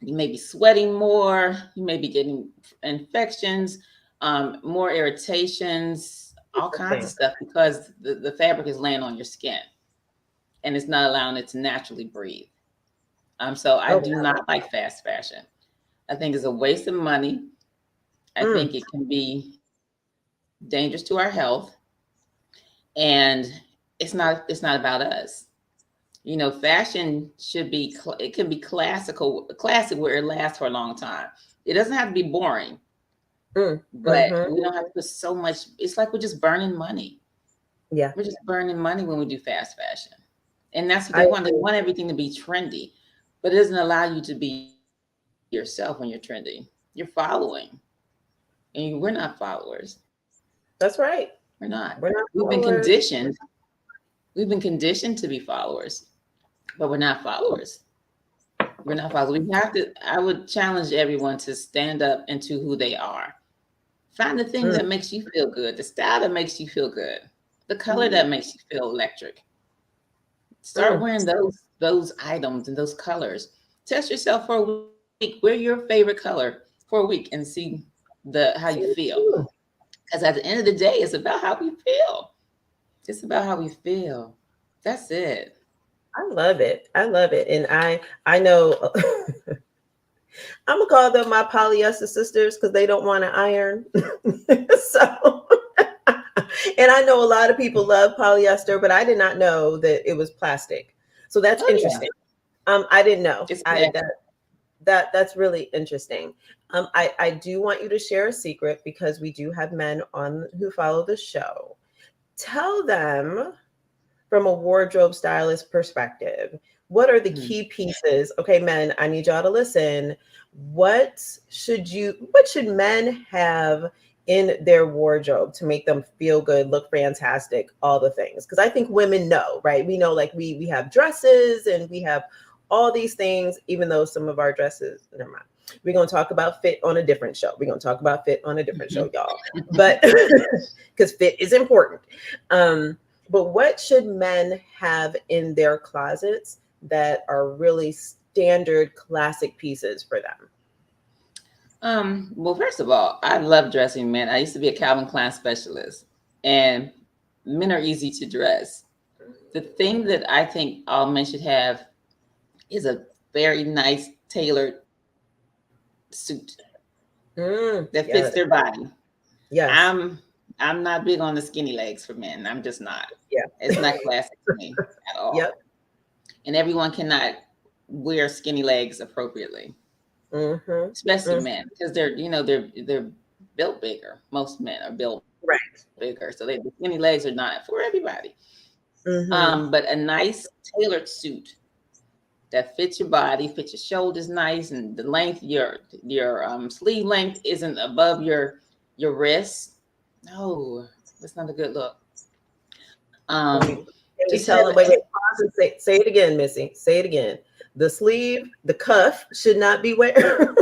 you may be sweating more, you may be getting infections, more irritations, all kinds of stuff, because the fabric is laying on your skin and it's not allowing it to naturally breathe. So I do not like fast fashion. I think it's a waste of money. I think it can be dangerous to our health, and it's not about us. You know, fashion should be, it can be classic where it lasts for a long time. It doesn't have to be boring, but we don't have to put so much. It's like we're just burning money. Yeah, we're just burning money when we do fast fashion, and that's what they want. They want everything to be trendy, but it doesn't allow you to be yourself when you're trendy. You're following, and we're not followers. That's right. We're not. We've been conditioned. We've been conditioned to be followers, but we're not followers. We're not followers. We have to. I would challenge everyone to stand up into who they are. Find the thing that makes you feel good, the style that makes you feel good, the color that makes you feel electric. Start wearing those items and those colors. Test yourself for a week. Wear your favorite color for a week and see how you feel. Because at the end of the day, it's about how we feel. It's about how we feel. That's it. I love it. I love it. And I know I'm gonna call them my polyester sisters because they don't want to iron. So and I know a lot of people love polyester, but I did not know that it was plastic. So that's interesting. Yeah. I didn't know. That's really interesting. I do want you to share a secret, because we do have men on who follow the show. Tell them from a wardrobe stylist perspective, what are the key pieces? Okay, men, I need y'all to listen. What should men have in their wardrobe to make them feel good, look fantastic, all the things? Because I think women know, right? We know, like, we have dresses and we have all these things, even though some of our dresses, never mind. We're going to talk about fit on a different show. We're going to talk about fit on a different show, y'all. But because fit is important. But what should men have in their closets that are really standard classic pieces for them? Well, first of all, I love dressing men. I used to be a Calvin Klein specialist, and men are easy to dress. The thing that I think all men should have is a very nice tailored suit that fits their body. Yes. I'm not big on the skinny legs for men. I'm just not. Yeah. It's not classic to me at all. Yep. And everyone cannot wear skinny legs appropriately. Especially men, because they're built bigger. Most men are built bigger, so the skinny legs are not for everybody. But a nice tailored suit that fits your body, fits your shoulders nice, and the length, your sleeve length isn't above your wrist. No, that's not a good look. Just tell them, wait, pause and say it again, Missy. Say it again. The sleeve, the cuff should not be where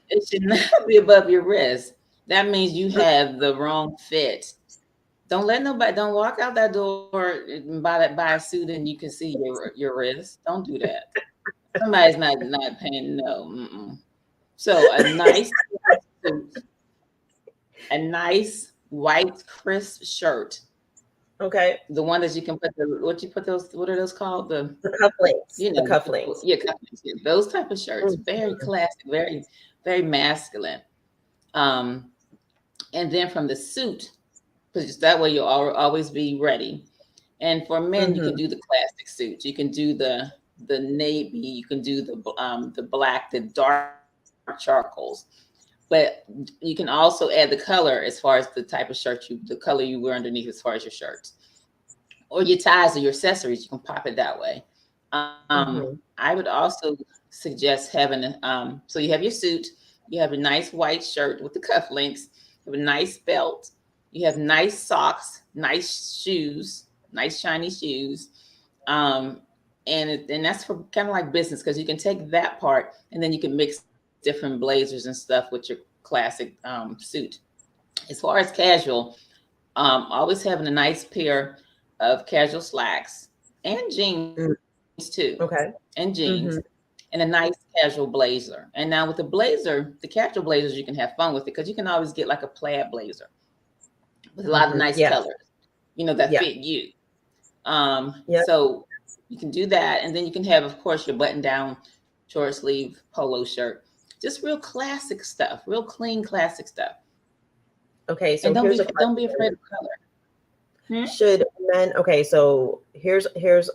it should not be above your wrist. That means you have the wrong fit. Don't walk out that door and buy a suit and you can see your wrist. Don't do that. Somebody's not paying. No. So a nice suit, a nice white crisp shirt. Okay. The one that you can put what are those called? The cufflinks. The cufflinks. Yeah, cufflinks. Yeah, those type of shirts. Very classic, very, very masculine. And then from the suit, because that way you'll always be ready. And for men, you can do the classic suits. You can do the navy. You can do the black, the dark charcoals. But you can also add the color as far as the type of shirt the color you wear underneath as far as your shirts. Or your ties or your accessories, you can pop it that way. I would also suggest having, so you have your suit, you have a nice white shirt with the cufflinks, you have a nice belt, you have nice socks, nice shoes, nice shiny shoes. And that's for kind of like business, because you can take that part and then you can mix different blazers and stuff with your classic suit. As far as casual, always having a nice pair of casual slacks and jeans too. Okay. And jeans and a nice casual blazer. And now with the blazer, the casual blazers, you can have fun with it because you can always get like a plaid blazer with a lot of nice colors, that fit you. So you can do that. And then you can have, of course, your button down short sleeve polo shirt. Just real classic stuff, real clean, classic stuff. Okay, so and don't be afraid of color. Should men? Okay, so here's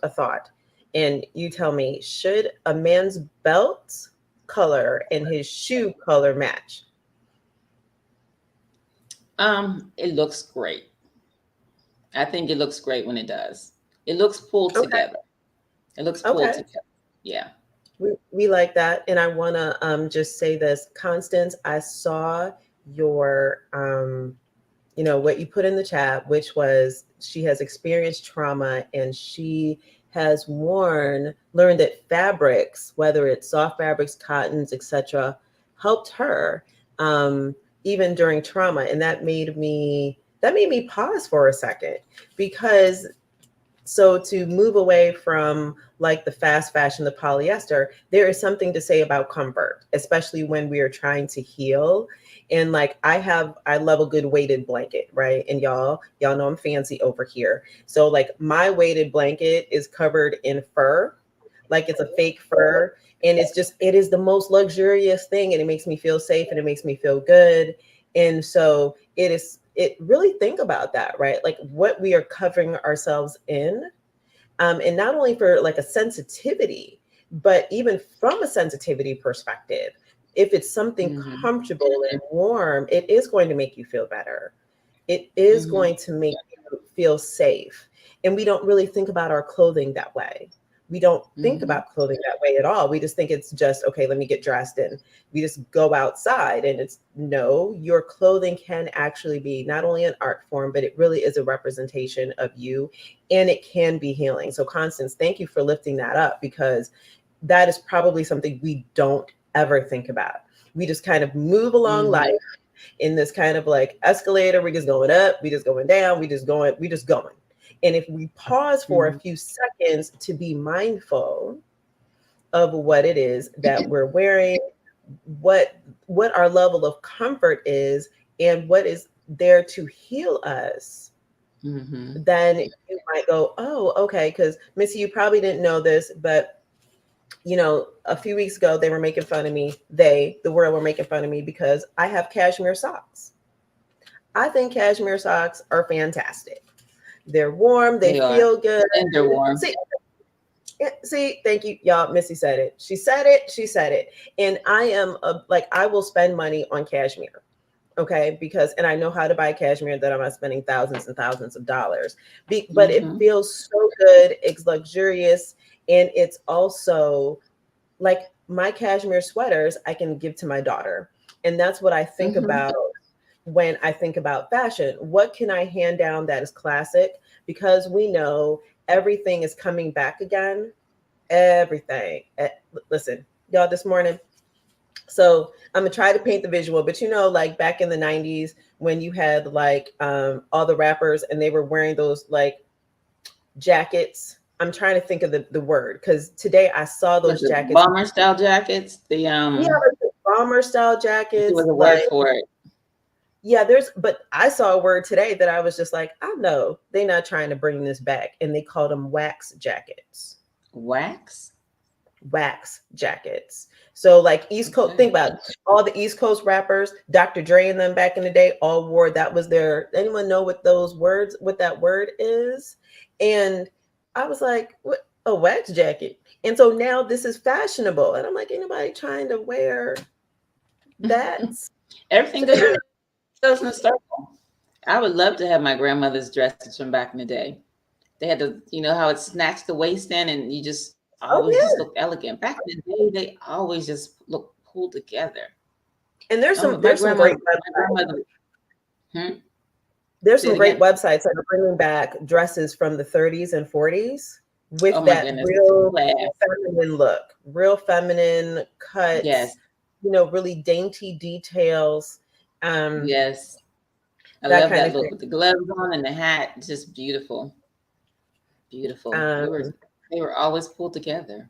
a thought, and you tell me: should a man's belt color and his shoe color match? It looks great. I think it looks great when it does. It looks pulled together. It looks pulled together. Yeah. We like that. And I want to just say this, Constance, I saw your, what you put in the chat, which was she has experienced trauma and she has learned that fabrics, whether it's soft fabrics, cottons, etc., helped her even during trauma. And that made me pause for a second, because so to move away from like the fast fashion, the polyester, there is something to say about comfort, especially when we are trying to heal. And like I love a good weighted blanket, right? And y'all know I'm fancy over here. So like my weighted blanket is covered in fur, like it's a fake fur. And it is the most luxurious thing. And it makes me feel safe and it makes me feel good. And so really think about that, right? Like what we are covering ourselves in. And not only for like a sensitivity, but even from a sensitivity perspective, if it's something comfortable and warm, it is going to make you feel better. It is going to make you feel safe. And we don't really think about our clothing that way. We don't think about clothing that way at all. We just think it's just, okay, let me get dressed and we just go outside. And it's no, your clothing can actually be not only an art form, but it really is a representation of you, and it can be healing. So Constance, thank you for lifting that up, because that is probably something we don't ever think about. We just kind of move along life in this kind of like escalator. We're just going up, we just going down, we just going. And if we pause for a few seconds to be mindful of what it is that we're wearing, what our level of comfort is, and what is there to heal us, then you might go, oh, okay. Because Missy, you probably didn't know this, but you know, a few weeks ago, they were making fun of me. The world were making fun of me because I have cashmere socks. I think cashmere socks are fantastic. They're warm. They feel good. And they're warm. See, thank you, y'all. Missy said it. She said it. And I am I will spend money on cashmere. Okay, because, and I know how to buy cashmere that I'm not spending thousands and thousands of dollars. But it feels so good. It's luxurious. And it's also like my cashmere sweaters I can give to my daughter. And that's what I think about when I think about fashion. What can I hand down that is classic? Because we know everything is coming back again. Everything. Listen, y'all, this morning. So I'm gonna try to paint the visual, but you know, like back in the 90s when you had like all the rappers and they were wearing those like jackets. I'm trying to think of the word, because today I saw those jackets. Bomber style jackets. Like the bomber style jackets. There was a word for it. Yeah, but I saw a word today that I was just like, I know they're not trying to bring this back, and they called them wax jackets. Wax jackets. So like East Coast, think about it. All the East Coast rappers, Dr. Dre and them back in the day, all wore, that was their, anyone know what that word is? And I was like, what, a wax jacket? And so now this is fashionable. And I'm like, ain't nobody trying to wear that? Everything goes in a circle. I would love to have my grandmother's dresses from back in the day. They had to, you know, how it snatched the waist in and you just always just look elegant. Back in the day, they always just look pulled together. And there's some great websites. There's some great websites that are bringing back dresses from the 30s and 40s with that real feminine look, real feminine cuts, you know, really dainty details. Yes. I love that look with the gloves on and the hat. Just beautiful. Beautiful. They were always pulled together.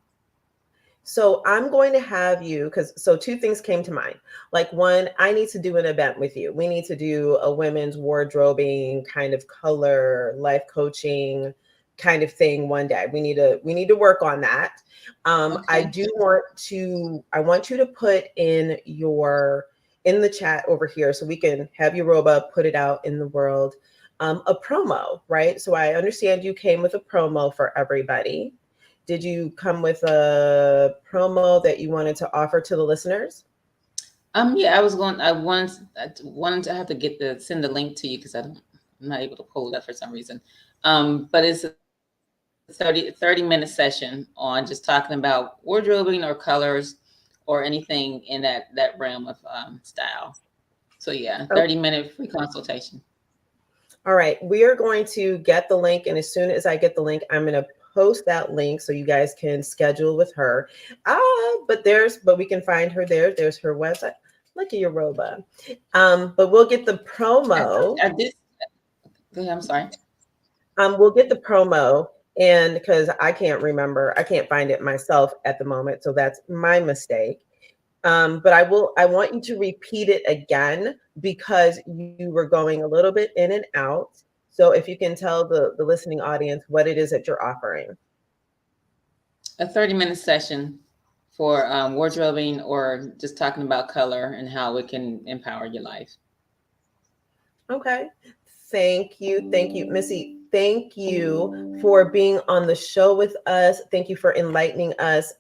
So I'm going to have you, so two things came to mind. Like one, I need to do an event with you. We need to do a women's wardrobing kind of color, life coaching kind of thing one day. We need to work on that. I want you to put in the chat over here so we can have your robe put it out in the world. A promo, right? So I understand you came with a promo for everybody. Did you come with a promo that you wanted to offer to the listeners? Yeah, I wanted to have to send the link to you because I'm not able to pull it up for some reason. But it's a 30-minute session on just talking about wardrobing or colors or anything in that realm of style. So yeah, 30-minute free consultation. All right, we are going to get the link, and as soon as I get the link, I'm going to post that link so you guys can schedule with her. But we can find her there. There's her website. Look at your robot. But we'll get the promo. I'm sorry. We'll get the promo, and because I can't find it myself at the moment, so that's my mistake. But I want you to repeat it again because you were going a little bit in and out. So if you can tell the listening audience what it is that you're offering. A 30-minute session for wardrobing or just talking about color and how it can empower your life. Okay. Thank you, Missy. Thank you for being on the show with us. Thank you for enlightening us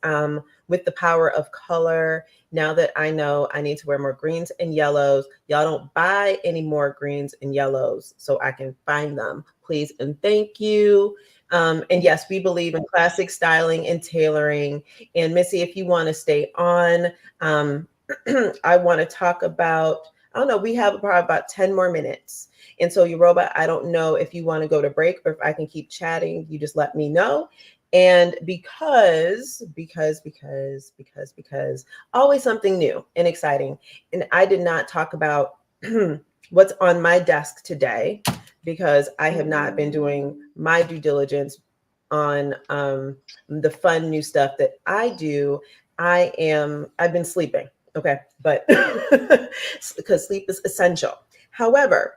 with the power of color. Now that I know I need to wear more greens and yellows, y'all don't buy any more greens and yellows so I can find them. please, and thank you. And yes, we believe in classic styling and tailoring. And Missy, if you want to stay on, I want to talk about, I don't know, we have probably about 10 more minutes. And so Yoruba, I don't know if you want to go to break or if I can keep chatting, you just let me know. And because always something new and exciting. And I did not talk about what's on my desk today because I have not been doing my due diligence on the fun new stuff that I do. I've been sleeping. Okay. But because sleep is essential. However,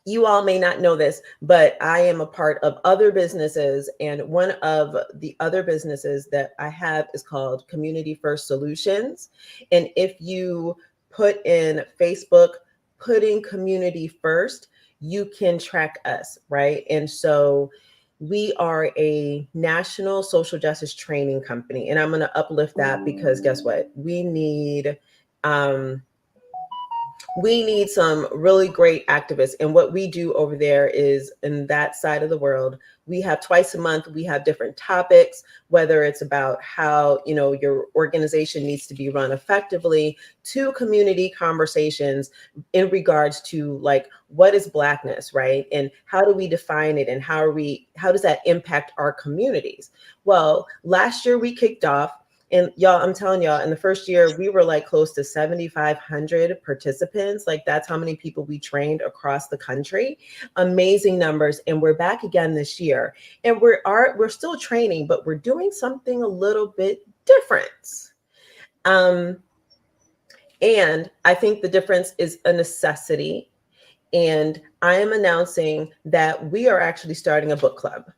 you all may not know this, but I am a part of other businesses. And one of the other businesses that I have is called Community First Solutions. And if you put in Facebook, putting community first, you can track us, right? And so we are a national social justice training company. And I'm going to uplift that because guess what? We need some really great activists. And what we do over there is in that side of the world, we have twice a month, we have different topics, whether it's about how, your organization needs to be run effectively, to community conversations in regards to like, what is Blackness, right? And how do we define it? And how does that impact our communities? Well, last year we kicked off. And y'all, I'm telling y'all, in the first year, we were like close to 7,500 participants. Like that's how many people we trained across the country. Amazing numbers. And we're back again this year. And we're still training, but we're doing something a little bit different. And I think the difference is a necessity. And I am announcing that we are actually starting a book club.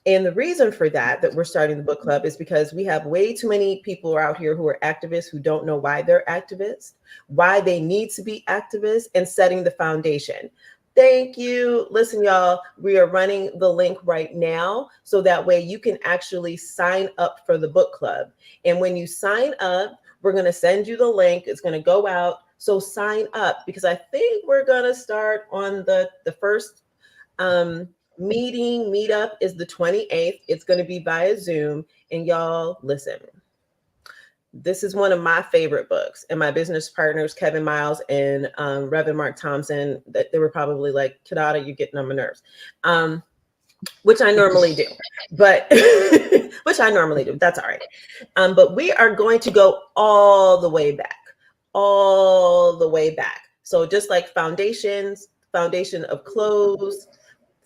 And the reason for that we're starting the book club is because we have way too many people out here who are activists who don't know why they're activists, why they need to be activists, and setting the foundation. Thank you. Listen, y'all, we are running the link right now. So that way you can actually sign up for the book club. And when you sign up, we're going to send you the link. It's going to go out. So sign up because I think we're going to start on the first meetup is the 28th. It's going to be via Zoom. And y'all, listen, this is one of my favorite books. And my business partners, Kevin Miles and Reverend Mark Thompson, that they were probably like, Kiddada, you're getting on my nerves, which I normally do. But which I normally do. That's all right. But we are going to go all the way back. So just like foundation of clothes,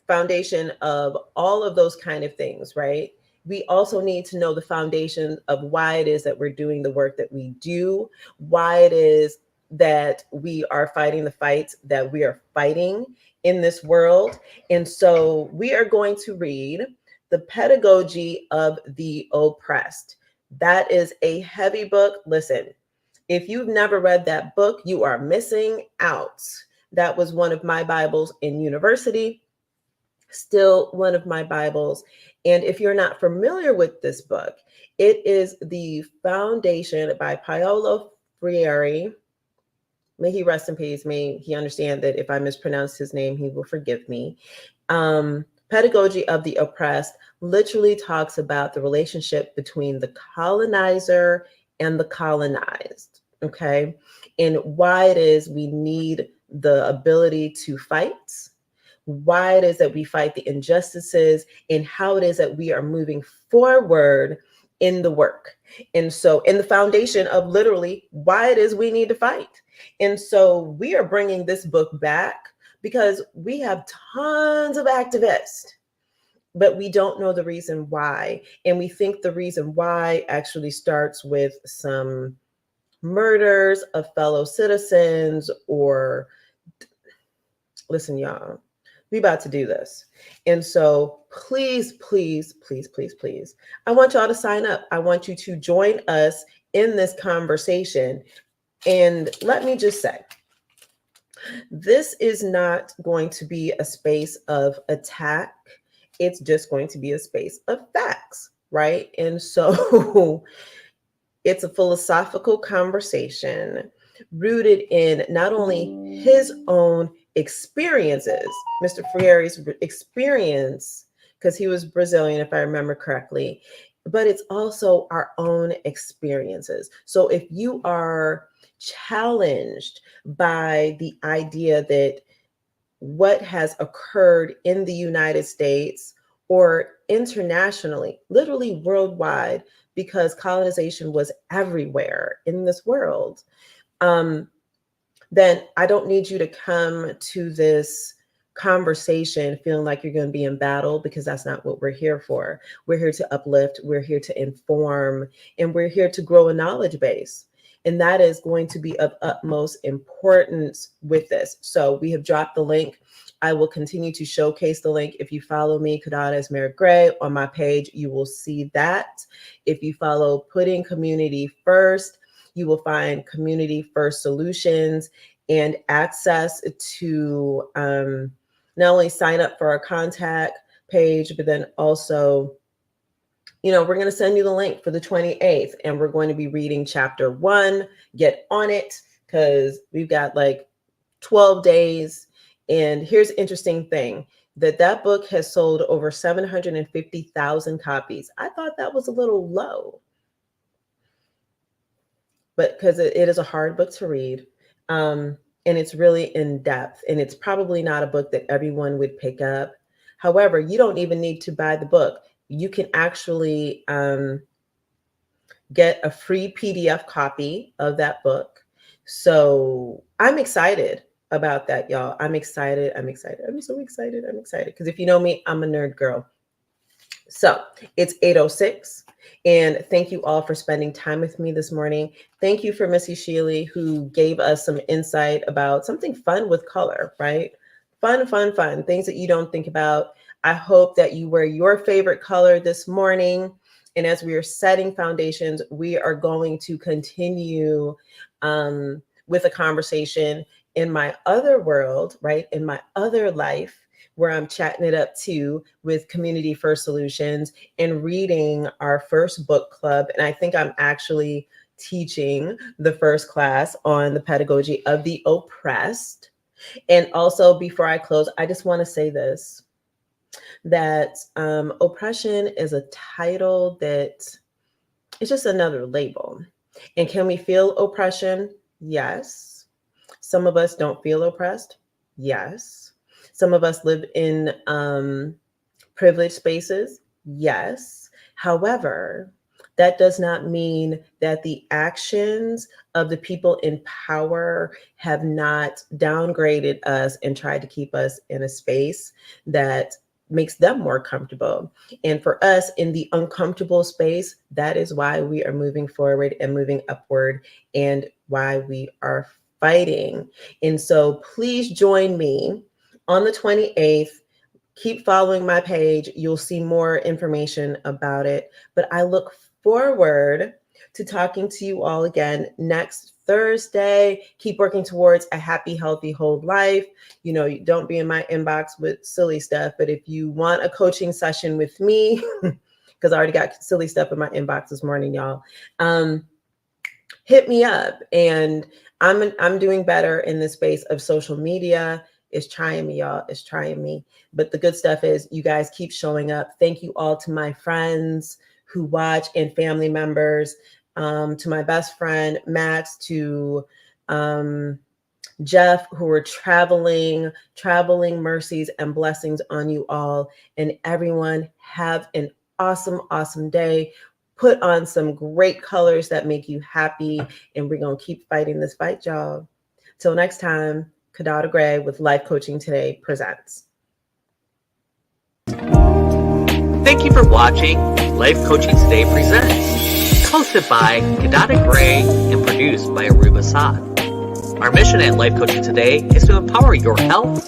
foundation of all of those kind of things, right? We also need to know the foundation of why it is that we're doing the work that we do, why it is that we are fighting the fights that we are fighting in this world. And so we are going to read The Pedagogy of the Oppressed. That is a heavy book. Listen, if you've never read that book, you are missing out. That was one of my Bibles in university. Still one of my Bibles. And if you're not familiar with this book, it is The Foundation by Paolo Freire. May he rest in peace. May he understand that if I mispronounce his name, he will forgive me. Pedagogy of the Oppressed literally talks about the relationship between the colonizer and the colonized, okay? And why it is we need the ability to fight, why it is that we fight the injustices, and how it is that we are moving forward in the work. And so in the foundation of literally why it is we need to fight. And so we are bringing this book back because we have tons of activists, but we don't know the reason why. And we think the reason why actually starts with some murders of fellow citizens or, listen, y'all, we about to do this. And so please, please, please, please, please, I want y'all to sign up. I want you to join us in this conversation. And let me just say, this is not going to be a space of attack. It's just going to be a space of facts, right? And so it's a philosophical conversation rooted in not only his own experiences, Mr. Freire's experience, because he was Brazilian, if I remember correctly, but it's also our own experiences. So if you are challenged by the idea that what has occurred in the United States or internationally, literally worldwide, because colonization was everywhere in this world, then I don't need you to come to this conversation feeling like you're going to be in battle, because that's not what we're here for. We're here to uplift, we're here to inform, and we're here to grow a knowledge base. And that is going to be of utmost importance with this. So we have dropped the link. I will continue to showcase the link. If you follow me, Kiddada as Mary Gray, on my page, you will see that. If you follow Putting Community First, you will find Community First Solutions and access to not only sign up for our contact page, but then also, you know, we're going to send you the link for the 28th, and we're going to be reading chapter 1. Get on it, because we've got like 12 days. And here's the interesting thing, that book has sold over 750,000 copies. I thought that was a little low, but because it is a hard book to read. And it's really in depth, and it's probably not a book that everyone would pick up. However, you don't even need to buy the book. You can actually get a free PDF copy of that book. So I'm excited about that, y'all. I'm excited. I'm so excited. Because if you know me, I'm a nerd girl. So it's 8:06. And thank you all for spending time with me this morning. Thank you for Missy Shealy, who gave us some insight about something fun with color, right? Fun, things that you don't think about. I hope that you wear your favorite color this morning. And as we are setting foundations, we are going to continue with a conversation in my other world, right? In my other life, where I'm chatting it up too with Community First Solutions and reading our first book club. And I think I'm actually teaching the first class on the pedagogy of the oppressed. And also, before I close, I just want to say this, that oppression is a title that is just another label. And can we feel oppression? Yes. Some of us don't feel oppressed. Yes. Some of us live in privileged spaces. Yes. However, that does not mean that the actions of the people in power have not downgraded us and tried to keep us in a space that makes them more comfortable. And for us in the uncomfortable space, that is why we are moving forward and moving upward, and why we are fighting. And so please join me on the 28th. Keep following my page. You'll see more information about it. But I look forward to talking to you all again next Thursday. Keep working towards a happy, healthy, whole life. You know, don't be in my inbox with silly stuff. But if you want a coaching session with me, because I already got silly stuff in my inbox this morning, y'all, hit me up. And I'm doing better in the space of social media. It's trying me, y'all. It's trying me. But the good stuff is you guys keep showing up. Thank you all to my friends who watch and family members, to my best friend, Max, to Jeff, who are traveling mercies and blessings on you all. And everyone, have an awesome, awesome day. Put on some great colors that make you happy. And we're going to keep fighting this fight, y'all. Till next time. Kiddada Gray with Life Coaching Today presents. Thank you for watching Life Coaching Today Presents, hosted by Kiddada Gray and produced by Aruba Saad. Our mission at Life Coaching Today is to empower your health,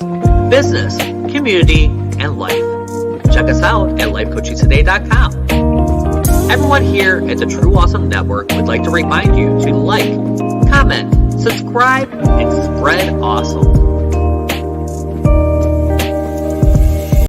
business, community, and life. Check us out at lifecoachingtoday.com. Everyone here at the True Awesome Network would like to remind you to like, comment, subscribe, and spread awesome.